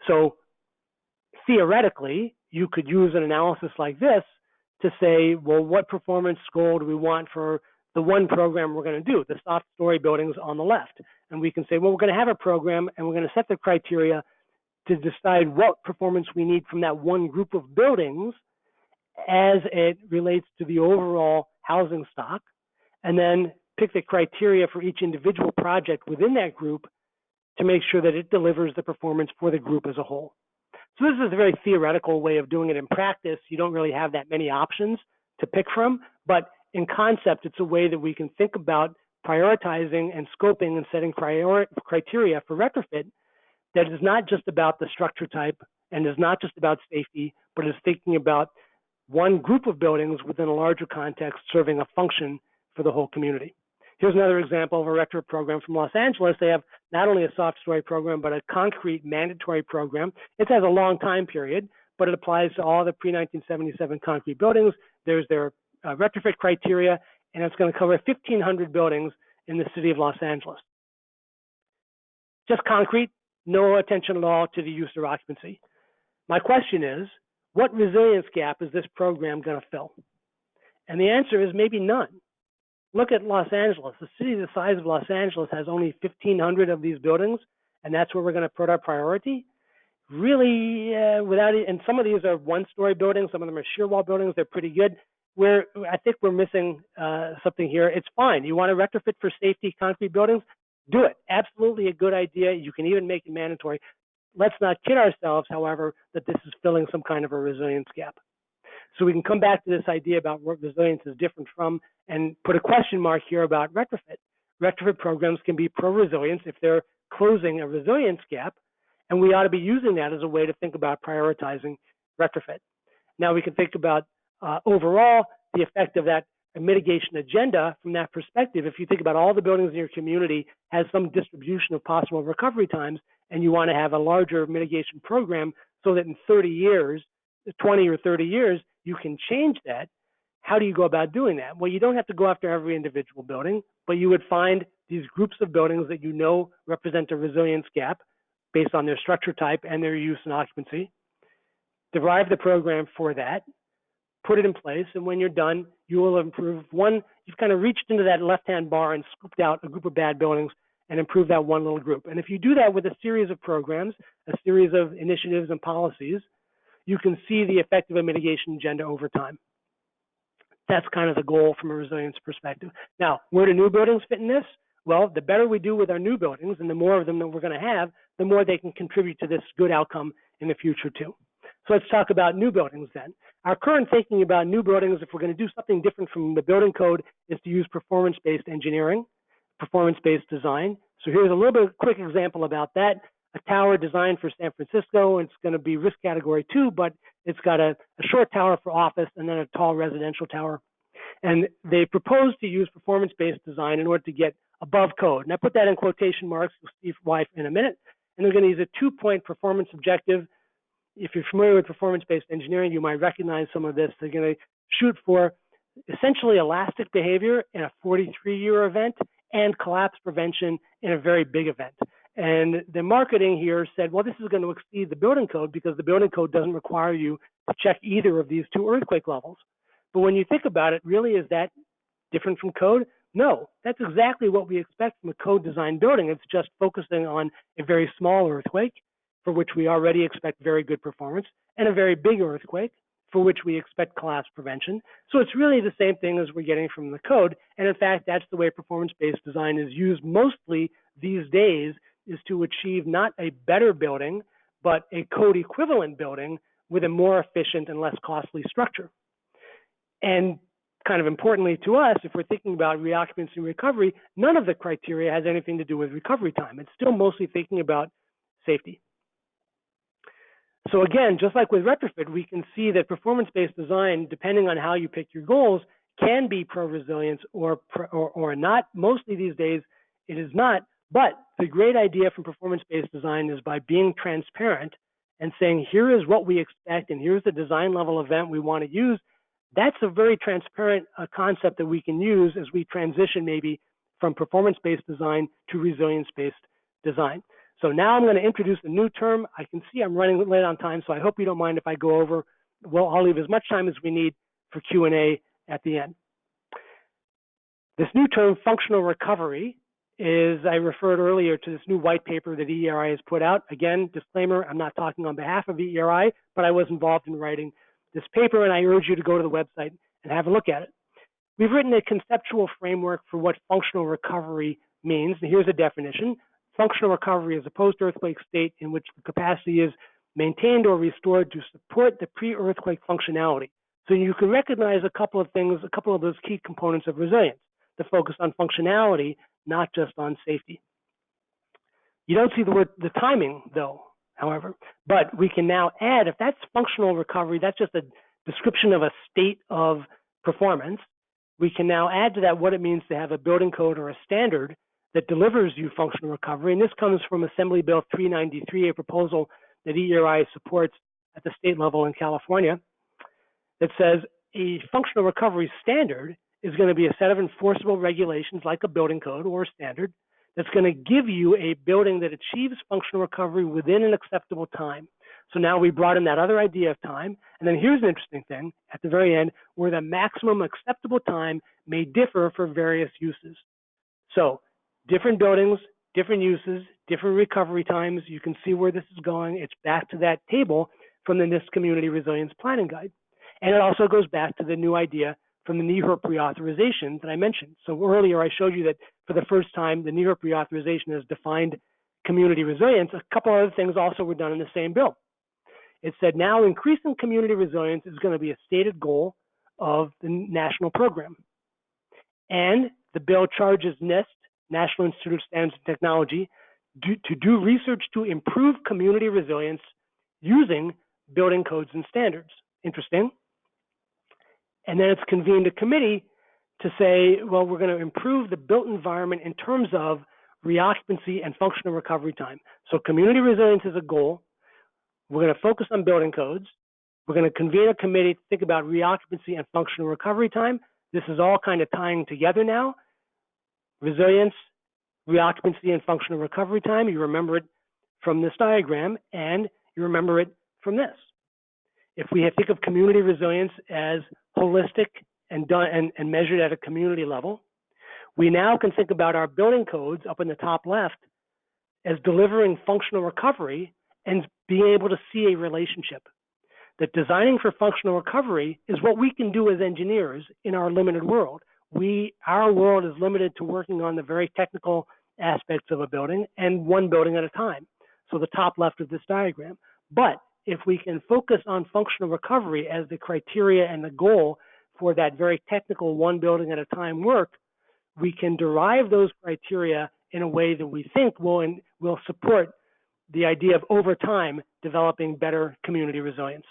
So theoretically, you could use an analysis like this to say, well, what performance goal do we want for the one program we're going to do, the soft story buildings on the left? And we can say, well, we're going to have a program and we're going to set the criteria to decide what performance we need from that one group of buildings as it relates to the overall housing stock, and then pick the criteria for each individual project within that group to make sure that it delivers the performance for the group as a whole. So this is a very theoretical way of doing it. In practice, you don't really have that many options to pick from, but in concept, it's a way that we can think about prioritizing and scoping and setting criteria for retrofit that is not just about the structure type and is not just about safety, but is thinking about one group of buildings within a larger context serving a function for the whole community. Here's another example of a retrofit program from Los Angeles. They have not only a soft story program, but a concrete mandatory program. It has a long time period, but it applies to all the pre-1977 concrete buildings. There's their retrofit criteria, and it's going to cover 1,500 buildings in the city of Los Angeles. Just concrete, no attention at all to the use or occupancy. My question is, what resilience gap is this program going to fill? And the answer is maybe none. Look at Los Angeles. The city the size of Los Angeles has only 1,500 of these buildings, and that's where we're going to put our priority. Really, without it, and some of these are one-story buildings. Some of them are shear wall buildings. They're pretty good. I think we're missing something here. It's fine. You want to retrofit for safety concrete buildings? Do it. Absolutely a good idea. You can even make it mandatory. Let's not kid ourselves, however, that this is filling some kind of a resilience gap. So we can come back to this idea about what resilience is different from and put a question mark here about retrofit. Retrofit programs can be pro-resilience if they're closing a resilience gap, and we ought to be using that as a way to think about prioritizing retrofit. Now we can think about overall the effect of that mitigation agenda from that perspective. If you think about all the buildings in your community has some distribution of possible recovery times, and you want to have a larger mitigation program so that in 30 years, 20 or 30 years, you can change that. How do you go about doing that? Well, you don't have to go after every individual building, but you would find these groups of buildings that you know represent a resilience gap based on their structure type and their use and occupancy. Derive the program for that, put it in place, and when you're done, you will improve one. You've kind of reached into that left-hand bar and scooped out a group of bad buildings and improved that one little group. And if you do that with a series of programs, a series of initiatives and policies, you can see the effect of a mitigation agenda over time. That's kind of the goal from a resilience perspective. Now, where do new buildings fit in this? Well, the better we do with our new buildings and the more of them that we're going to have, the more they can contribute to this good outcome in the future too. So let's talk about new buildings then. Our current thinking about new buildings, if we're going to do something different from the building code, is to use performance-based engineering, performance-based design. So here's a little bit of a quick example about that. A tower designed for San Francisco, and it's going to be risk category 2, but it's got a short tower for office and then a tall residential tower. And they propose to use performance-based design in order to get above code. And I put that in quotation marks. You'll see why in a minute. and they're going to use a 2-point performance objective. If you're familiar with performance-based engineering, you might recognize some of this. They're going to shoot for essentially elastic behavior in a 43-year event and collapse prevention in a very big event. And the marketing here said, well, this is going to exceed the building code because the building code doesn't require you to check either of these 2 earthquake levels. But when you think about it, really, is that different from code? No, that's exactly what we expect from a code design building. It's just focusing on a very small earthquake, for which we already expect very good performance, and a very big earthquake, for which we expect collapse prevention. So it's really the same thing as we're getting from the code. And in fact, that's the way performance-based design is used mostly these days, is to achieve not a better building, but a code equivalent building with a more efficient and less costly structure. And kind of importantly to us, if we're thinking about reoccupancy and recovery, none of the criteria has anything to do with recovery time. It's still mostly thinking about safety. So again, just like with retrofit, we can see that performance-based design, depending on how you pick your goals, can be pro-resilience or not. Mostly these days, it is not. But the great idea from performance-based design is by being transparent and saying, here is what we expect, and here's the design level event we want to use. That's a very transparent concept that we can use as we transition maybe from performance-based design to resilience-based design. So now I'm going to introduce a new term. I can see I'm running late on time, so I hope you don't mind if I go over. Well, I'll leave as much time as we need for Q&A at the end. This new term, functional recovery, is, I referred earlier to this new white paper that EERI has put out. Again, disclaimer, I'm not talking on behalf of EERI, but I was involved in writing this paper, and I urge you to go to the website and have a look at it. We've written a conceptual framework for what functional recovery means, and here's a definition. Functional recovery is a post-earthquake state in which the capacity is maintained or restored to support the pre-earthquake functionality. So you can recognize a couple of things, a couple of those key components of resilience, the focus on functionality, not just on safety. You don't see the timing, though, however, but we can now add, if that's functional recovery, that's just a description of a state of performance. We can now add to that what it means to have a building code or a standard that delivers you functional recovery. And this comes from Assembly Bill 393, a proposal that EERI supports at the state level in California, that says a functional recovery standard is going to be a set of enforceable regulations like a building code or a standard that's going to give you a building that achieves functional recovery within an acceptable time. So now we brought in that other idea of time. And then here's an interesting thing at the very end, where the maximum acceptable time may differ for various uses. So different buildings, different uses, different recovery times. You can see where this is going. It's back to that table from the NIST Community Resilience Planning Guide. And it also goes back to the new idea from the NEHRP reauthorization that I mentioned. So earlier I showed you that for the first time, the NEHRP reauthorization has defined community resilience. A couple other things also were done in the same bill. It said now increasing community resilience is going to be a stated goal of the national program. And the bill charges NIST, National Institute of Standards and Technology, to do research to improve community resilience using building codes and standards. Interesting. And then it's convened a committee to say, well, we're going to improve the built environment in terms of reoccupancy and functional recovery time. So community resilience is a goal. We're going to focus on building codes. We're going to convene a committee to think about reoccupancy and functional recovery time. This is all kind of tying together now. Resilience, reoccupancy, and functional recovery time. You remember it from this diagram, and you remember it from this. If we think of community resilience as holistic and done and measured at a community level, we now can think about our building codes up in the top left as delivering functional recovery and being able to see a relationship. That designing for functional recovery is what we can do as engineers in our limited world. Our world is limited to working on the very technical aspects of a building and one building at a time. So the top left of this diagram. But if we can focus on functional recovery as the criteria and the goal for that very technical one building at a time work, we can derive those criteria in a way that we think will support the idea of over time developing better community resilience.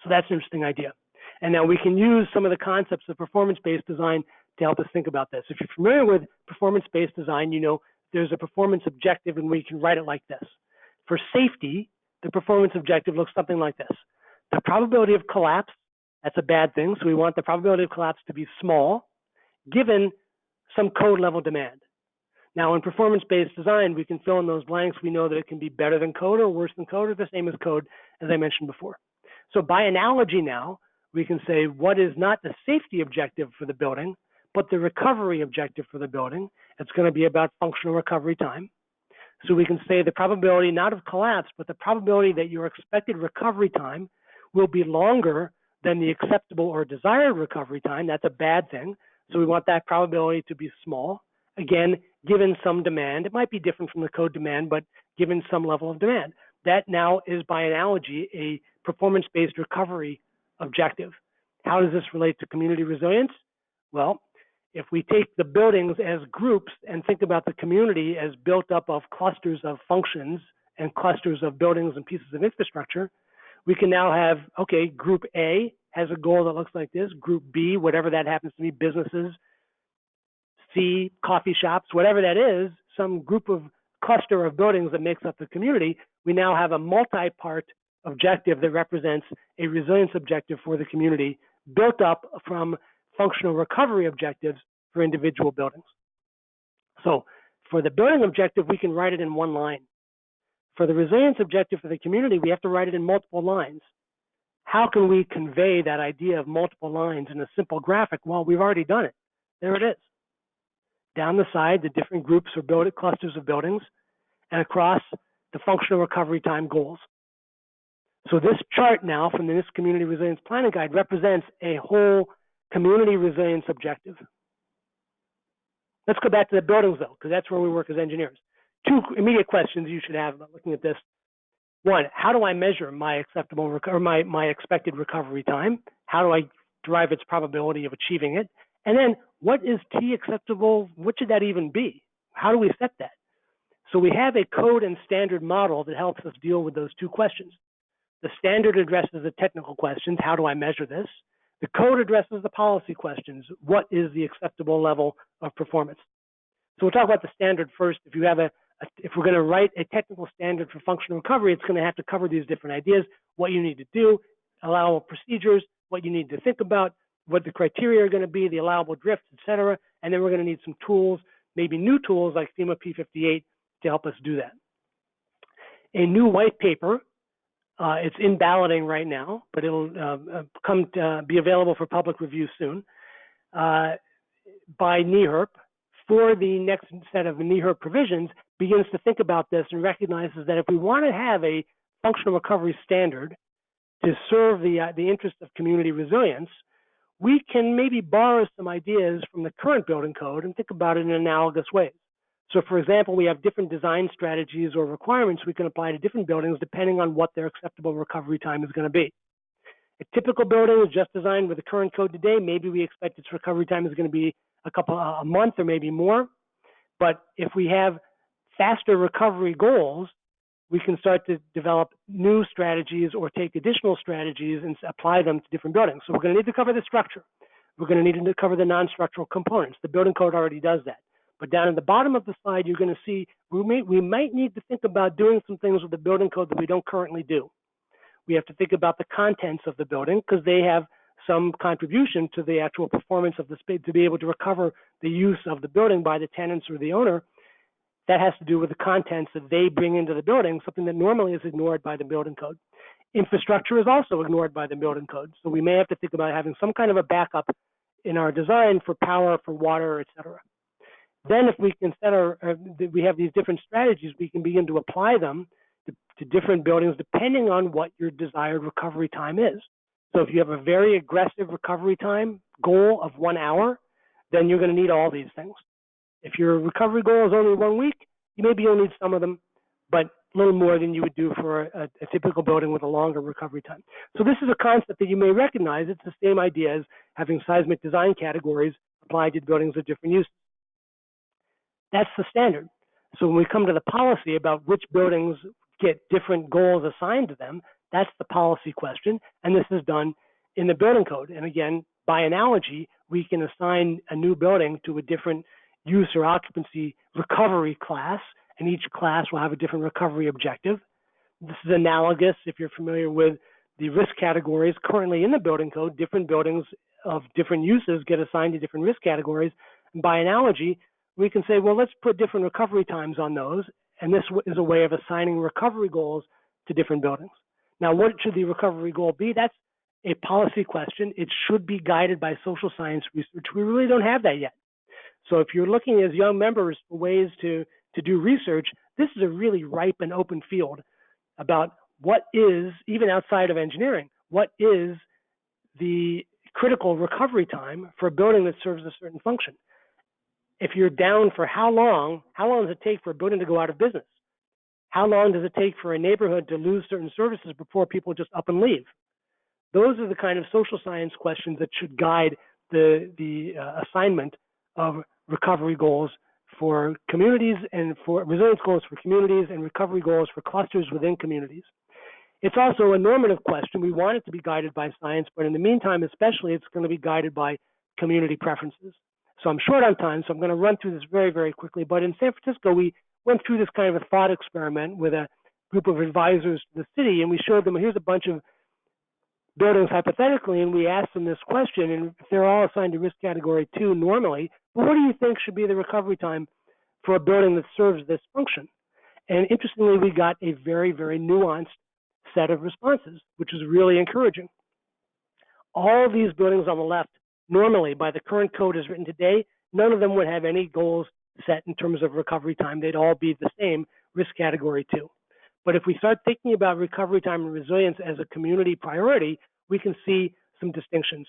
So that's an interesting idea. And now we can use some of the concepts of performance-based design to help us think about this. If you're familiar with performance-based design, you know there's a performance objective, and we can write it like this. For safety, the performance objective looks something like this. The probability of collapse, that's a bad thing, so we want the probability of collapse to be small, given some code level demand. Now, in performance-based design, we can fill in those blanks. We know that it can be better than code or worse than code or the same as code, as I mentioned before. So by analogy now, we can say what is not the safety objective for the building, but the recovery objective for the building. It's going to be about functional recovery time. So we can say the probability not of collapse, but the probability that your expected recovery time will be longer than the acceptable or desired recovery time. That's a bad thing. So we want that probability to be small. Again, given some demand. It might be different from the code demand, but given some level of demand. That now is, by analogy, a performance-based recovery objective. How does this relate to community resilience? Well, if we take the buildings as groups and think about the community as built up of clusters of functions and clusters of buildings and pieces of infrastructure, we can now have, okay, group A has a goal that looks like this, group B, whatever that happens to be, businesses, C, coffee shops, whatever that is, some group of cluster of buildings that makes up the community, we now have a multi-part objective that represents a resilience objective for the community built up from functional recovery objectives for individual buildings. So for the building objective, we can write it in one line. For the resilience objective for the community, we have to write it in multiple lines. How can we convey that idea of multiple lines in a simple graphic? Well, we've already done it. There it is. Down the side, the different groups or clusters of buildings, and across the functional recovery time goals. So this chart now from this Community Resilience Planning Guide represents a whole community resilience objective. Let's go back to the buildings though, because that's where we work as engineers. Two immediate questions you should have about looking at this. One, how do I measure my acceptable or my expected recovery time? How do I derive its probability of achieving it? And then what is T acceptable? What should that even be? How do we set that? So we have a code and standard model that helps us deal with those two questions. The standard addresses the technical questions. How do I measure this? The code addresses the policy questions. What is the acceptable level of performance? So we'll talk about the standard first. If we're going to write a technical standard for functional recovery, it's going to have to cover these different ideas, what you need to do, allowable procedures, what you need to think about, what the criteria are going to be, the allowable drifts, et cetera. And then we're going to need some tools, maybe new tools like FEMA P58 to help us do that. A new white paper, it's in balloting right now, but it'll be available for public review soon, by NEHRP for the next set of NEHRP provisions begins to think about this and recognizes that if we want to have a functional recovery standard to serve the interest of community resilience, we can maybe borrow some ideas from the current building code and think about it in analogous ways. So for example, we have different design strategies or requirements we can apply to different buildings depending on what their acceptable recovery time is going to be. A typical building is just designed with the current code today. Maybe we expect its recovery time is going to be a month or maybe more. But if we have faster recovery goals, we can start to develop new strategies or take additional strategies and apply them to different buildings. So we're going to need to cover the structure. We're going to need to cover the non-structural components. The building code already does that. But down at the bottom of the slide, you're going to see we might need to think about doing some things with the building code that we don't currently do. We have to think about the contents of the building because they have some contribution to the actual performance of the space to be able to recover the use of the building by the tenants or the owner. That has to do with the contents that they bring into the building, something that normally is ignored by the building code. Infrastructure is also ignored by the building code. So we may have to think about having some kind of a backup in our design for power, for water, et cetera. Then if we can we have these different strategies, we can begin to apply them to different buildings depending on what your desired recovery time is. So if you have a very aggressive recovery time goal of 1 hour, then you're going to need all these things. If your recovery goal is only 1 week, you'll need some of them, but a little more than you would do for a typical building with a longer recovery time. So this is a concept that you may recognize. It's the same idea as having seismic design categories applied to buildings of different uses. That's the standard. So when we come to the policy about which buildings get different goals assigned to them, that's the policy question. And this is done in the building code. And again, by analogy, we can assign a new building to a different use or occupancy recovery class, and each class will have a different recovery objective. This is analogous, if you're familiar with the risk categories currently in the building code. Different buildings of different uses get assigned to different risk categories. And by analogy, we can say, well, let's put different recovery times on those. And this is a way of assigning recovery goals to different buildings. Now, what should the recovery goal be? That's a policy question. It should be guided by social science research. We really don't have that yet. So if you're looking as young members for ways to do research, this is a really ripe and open field about what is, even outside of engineering, what is the critical recovery time for a building that serves a certain function. If you're down for how long does it take for a building to go out of business? How long does it take for a neighborhood to lose certain services before people just up and leave? Those are the kind of social science questions that should guide the assignment of recovery goals for communities and for resilience goals for communities and recovery goals for clusters within communities. It's also a normative question. We want it to be guided by science, but in the meantime, especially, it's going to be guided by community preferences. So I'm short on time, so I'm going to run through this very, very quickly. But in San Francisco, we went through this kind of a thought experiment with a group of advisors to the city, and we showed them, here's a bunch of buildings hypothetically, and we asked them this question, and if they're all assigned to risk category 2 normally, well, what do you think should be the recovery time for a building that serves this function? And interestingly, we got a very, very nuanced set of responses, which is really encouraging. All these buildings on the left, normally, by the current code as written today, none of them would have any goals set in terms of recovery time. They'd all be the same, risk category 2. But if we start thinking about recovery time and resilience as a community priority, we can see some distinctions.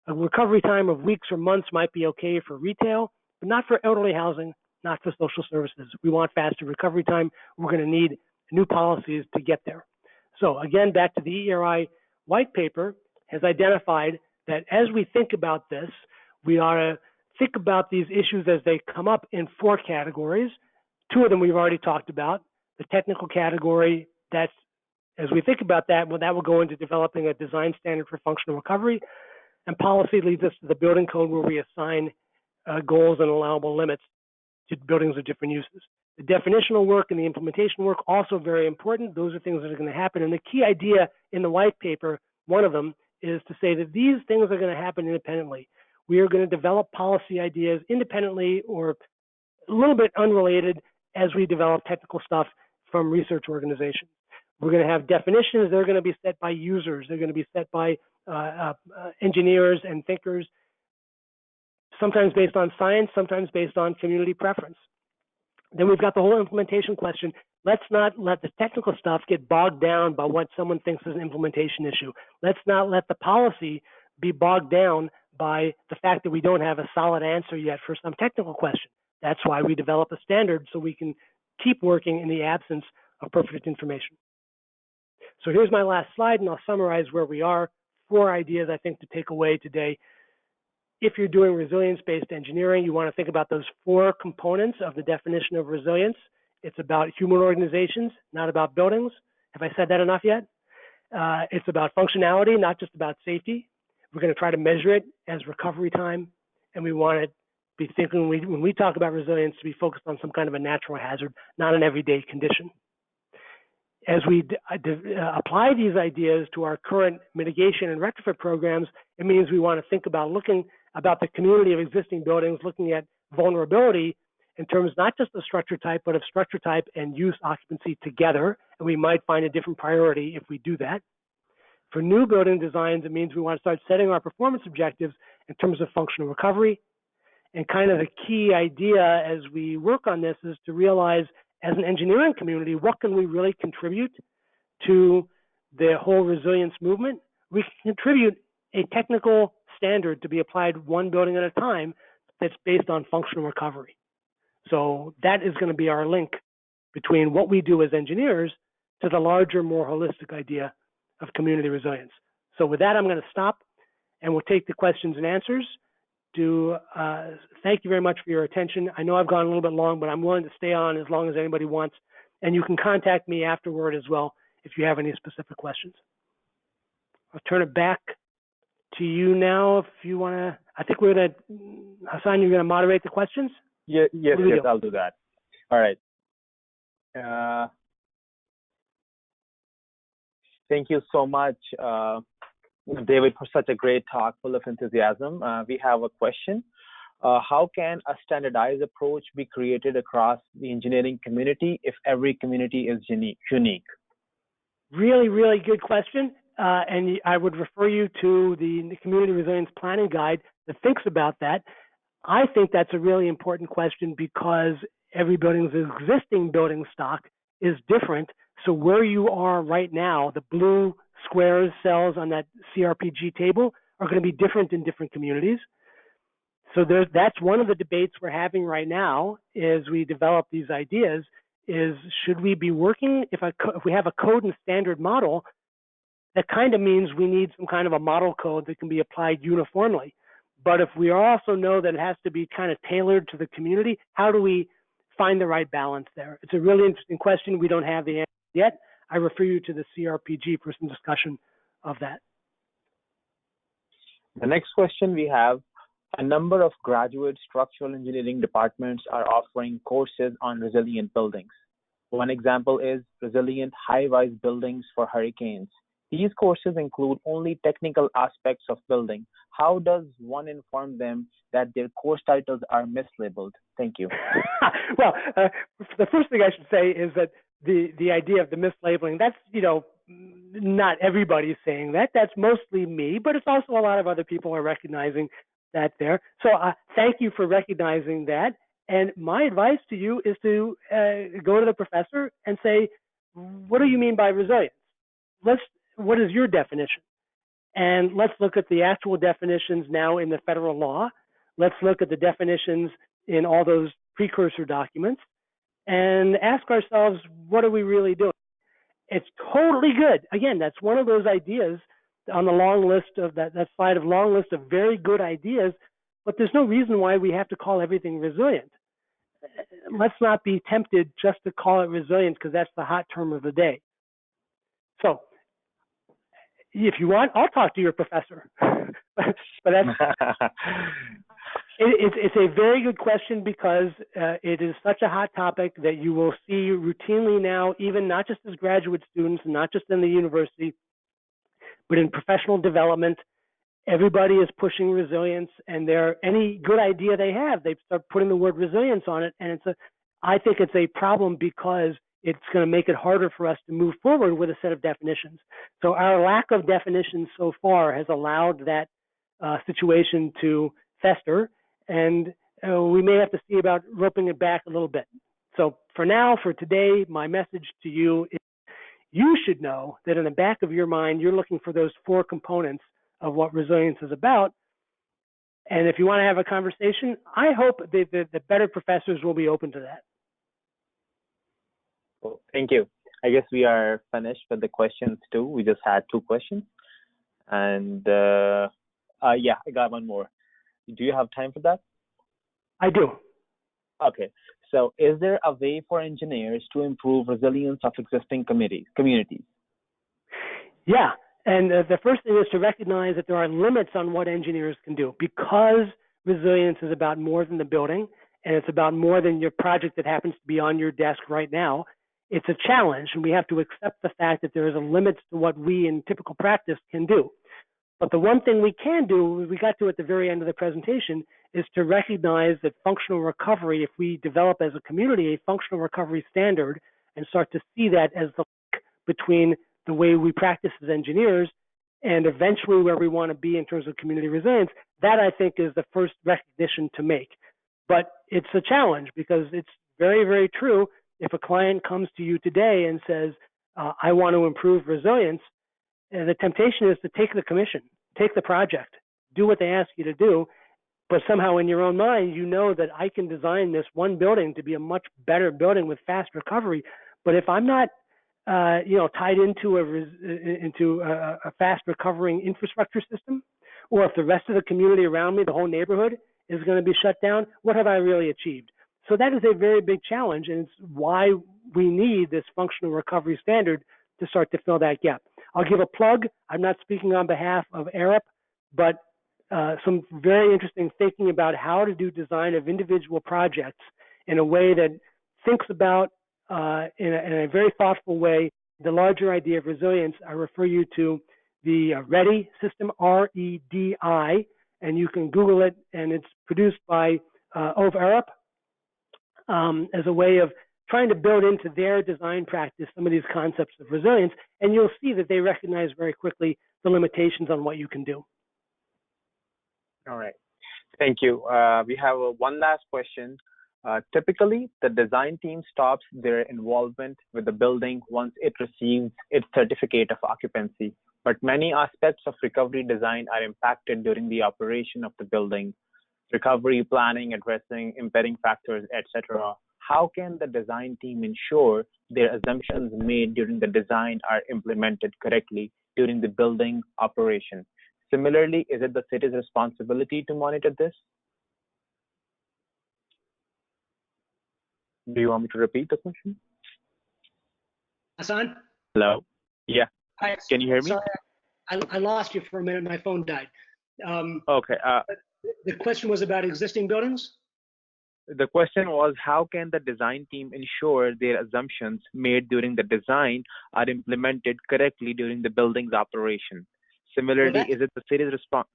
A recovery time of weeks or months might be okay for retail, but not for elderly housing, not for social services. We want faster recovery time. We're going to need new policies to get there. So again, back to the ERI white paper has identified that as we think about this, we ought to think about these issues as they come up in 4 categories. 2 of them we've already talked about. The technical category, that's, as we think about that, well, that will go into developing a design standard for functional recovery. And policy leads us to the building code, where we assign goals and allowable limits to buildings of different uses. The definitional work and the implementation work, also very important. Those are things that are going to happen. And the key idea in the white paper, one of them, is to say that these things are going to happen independently. We are going to develop policy ideas independently or a little bit unrelated as we develop technical stuff from research organizations. We're going to have definitions. They're going to be set by users. They're going to be set by engineers and thinkers, sometimes based on science, sometimes based on community preference. Then we've got the whole implementation question. Let's not let the technical stuff get bogged down by what someone thinks is an implementation issue. Let's not let the policy be bogged down by the fact that we don't have a solid answer yet for some technical question. That's why we develop a standard, so we can keep working in the absence of perfect information. So here's my last slide, and I'll summarize where we are. 4 ideas, I think, to take away today. If you're doing resilience-based engineering, you want to think about those 4 components of the definition of resilience. It's about human organizations, not about buildings. Have I said that enough yet? It's about functionality, not just about safety. We're going to try to measure it as recovery time, and we want to be thinking, when we talk about resilience, to be focused on some kind of a natural hazard, not an everyday condition. As we apply these ideas to our current mitigation and retrofit programs, it means we want to think about looking about the community of existing buildings, looking at vulnerability in terms not just of structure type, but of structure type and use occupancy together. And we might find a different priority if we do that. For new building designs, it means we want to start setting our performance objectives in terms of functional recovery. And kind of the key idea as we work on this is to realize, as an engineering community, what can we really contribute to the whole resilience movement? We can contribute a technical standard to be applied one building at a time that's based on functional recovery. So that is going to be our link between what we do as engineers to the larger, more holistic idea of community resilience. So with that, I'm going to stop, and we'll take the questions and answers. Thank you very much for your attention. I know I've gone a little bit long, but I'm willing to stay on as long as anybody wants. And you can contact me afterward as well if you have any specific questions. I'll turn it back to you now if you want to. I think we're going to, Hassan, you're going to moderate the questions? Yes, I'll do that. All right. Thank you so much, David, for such a great talk full of enthusiasm. We have a question. How can a standardized approach be created across the engineering community if every community is unique? Really, really good question. And I would refer you to the Community Resilience Planning Guide that thinks about that. I think that's a really important question because every building's existing building stock is different. So where you are right now, the blue squares, cells on that CRPG table are going to be different in different communities. So that's one of the debates we're having right now as we develop these ideas is should we be working, if we have a code and standard model, that kind of means we need some kind of a model code that can be applied uniformly. But if we also know that it has to be kind of tailored to the community, how do we find the right balance there? It's a really interesting question. We don't have the answer yet. I refer you to the CRPG for some discussion of that. The next question we have, a number of graduate structural engineering departments are offering courses on resilient buildings. One example is resilient high-rise buildings for hurricanes. These courses include only technical aspects of building. How does one inform them that their course titles are mislabeled? Thank you. Well, the first thing I should say is that the idea of the mislabeling, that's, not everybody's saying that. That's mostly me, but it's also a lot of other people are recognizing that there. So thank you for recognizing that. And my advice to you is to go to the professor and say, what do you mean by resilience? What is your definition? And let's look at the actual definitions now in the federal law. Let's look at the definitions in all those precursor documents and ask ourselves, what are we really doing? It's totally good. Again, that's one of those ideas on the long list of that slide of long list of very good ideas, but there's no reason why we have to call everything resilient. Let's not be tempted just to call it resilient because that's the hot term of the day. So if you want, I'll talk to your professor. But that's, it's a very good question because it is such a hot topic that you will see routinely now, even not just as graduate students, not just in the university, but in professional development. Everybody is pushing resilience, and any good idea they have, they start putting the word resilience on it. And I think it's a problem because it's going to make it harder for us to move forward with a set of definitions. So our lack of definitions so far has allowed that situation to fester, and we may have to see about roping it back a little bit. So for now, for today, my message to you is you should know that in the back of your mind, you're looking for those 4 components of what resilience is about. And if you want to have a conversation, I hope that the better professors will be open to that. Well, thank you. I guess we are finished with the questions too. We just had 2 questions. And yeah, I got one more. Do you have time for that? I do. Okay. So is there a way for engineers to improve resilience of existing communities? Yeah. And the first thing is to recognize that there are limits on what engineers can do because resilience is about more than the building and it's about more than your project that happens to be on your desk right now. It's a challenge, and we have to accept the fact that there is a limit to what we in typical practice can do. But the one thing we can do, we got to at the very end of the presentation, is to recognize that functional recovery, if we develop as a community a functional recovery standard and start to see that as the link between the way we practice as engineers and eventually where we want to be in terms of community resilience, that I think is the first recognition to make. But it's a challenge because it's very, very true. If a client comes to you today and says, I want to improve resilience, the temptation is to take the commission, take the project, do what they ask you to do, but somehow in your own mind, you know that I can design this one building to be a much better building with fast recovery. But if I'm not tied into a fast recovering infrastructure system, or if the rest of the community around me, the whole neighborhood, is going to be shut down, what have I really achieved? So that is a very big challenge, and it's why we need this functional recovery standard to start to fill that gap. I'll give a plug. I'm not speaking on behalf of NEHRP, but some very interesting thinking about how to do design of individual projects in a way that thinks about, in a very thoughtful way, the larger idea of resilience. I refer you to the REDI system, R-E-D-I, and you can Google it, and it's produced by YMC as a way of trying to build into their design practice some of these concepts of resilience, and you'll see that they recognize very quickly the limitations on what you can do. All right. Thank you. We have one last question. Typically, the design team stops their involvement with the building once it receives its certificate of occupancy, but many aspects of recovery design are impacted during the operation of the building. Recovery planning, addressing impeding factors, etc. How can the design team ensure their assumptions made during the design are implemented correctly during the building operation? Similarly, is it the city's responsibility to monitor this? Do you want me to repeat the question? Hassan? Hello? Yeah. Hi. Can you hear me? Sorry, I lost you for a minute. My phone died. Okay. The question was about existing buildings? The question was, how can the design team ensure their assumptions made during the design are implemented correctly during the building's operation? Similarly, is it the city's response?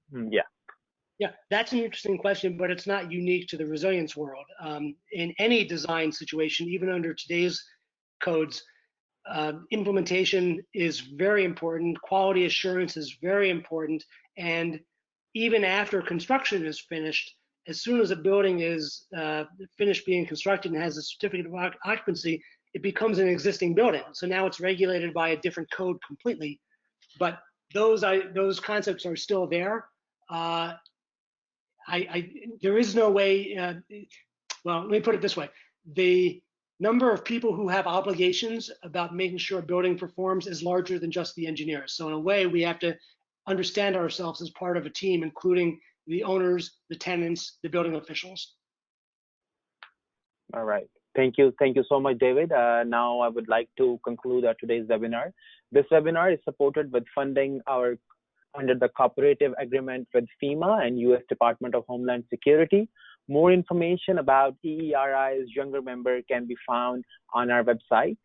Yeah, that's an interesting question, but it's not unique to the resilience world. In any design situation, even under today's codes, implementation is very important. Quality assurance is very important. And even after construction is finished, as soon as a building is finished being constructed and has a certificate of occupancy, it becomes an existing building. So now it's regulated by a different code completely. But those concepts are still there. There is no way, well, let me put it this way. The number of people who have obligations about making sure a building performs is larger than just the engineers. So in a way, we have to understand ourselves as part of a team, including the owners, the tenants, the building officials. All right. Thank you. Thank you so much, David. Now I would like to conclude today's webinar. This webinar is supported with funding under the cooperative agreement with FEMA and U.S. Department of Homeland Security. More information about EERI's younger member can be found on our website.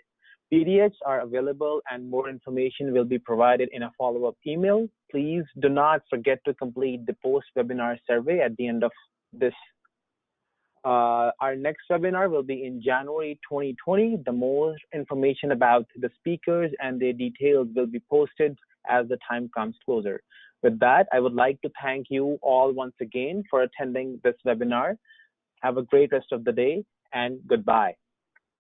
PDFs are available and more information will be provided in a follow-up email. Please do not forget to complete the post-webinar survey at the end of this. Our next webinar will be in January 2020. The more information about the speakers and their details will be posted as the time comes closer. With that, I would like to thank you all once again for attending this webinar. Have a great rest of the day and goodbye.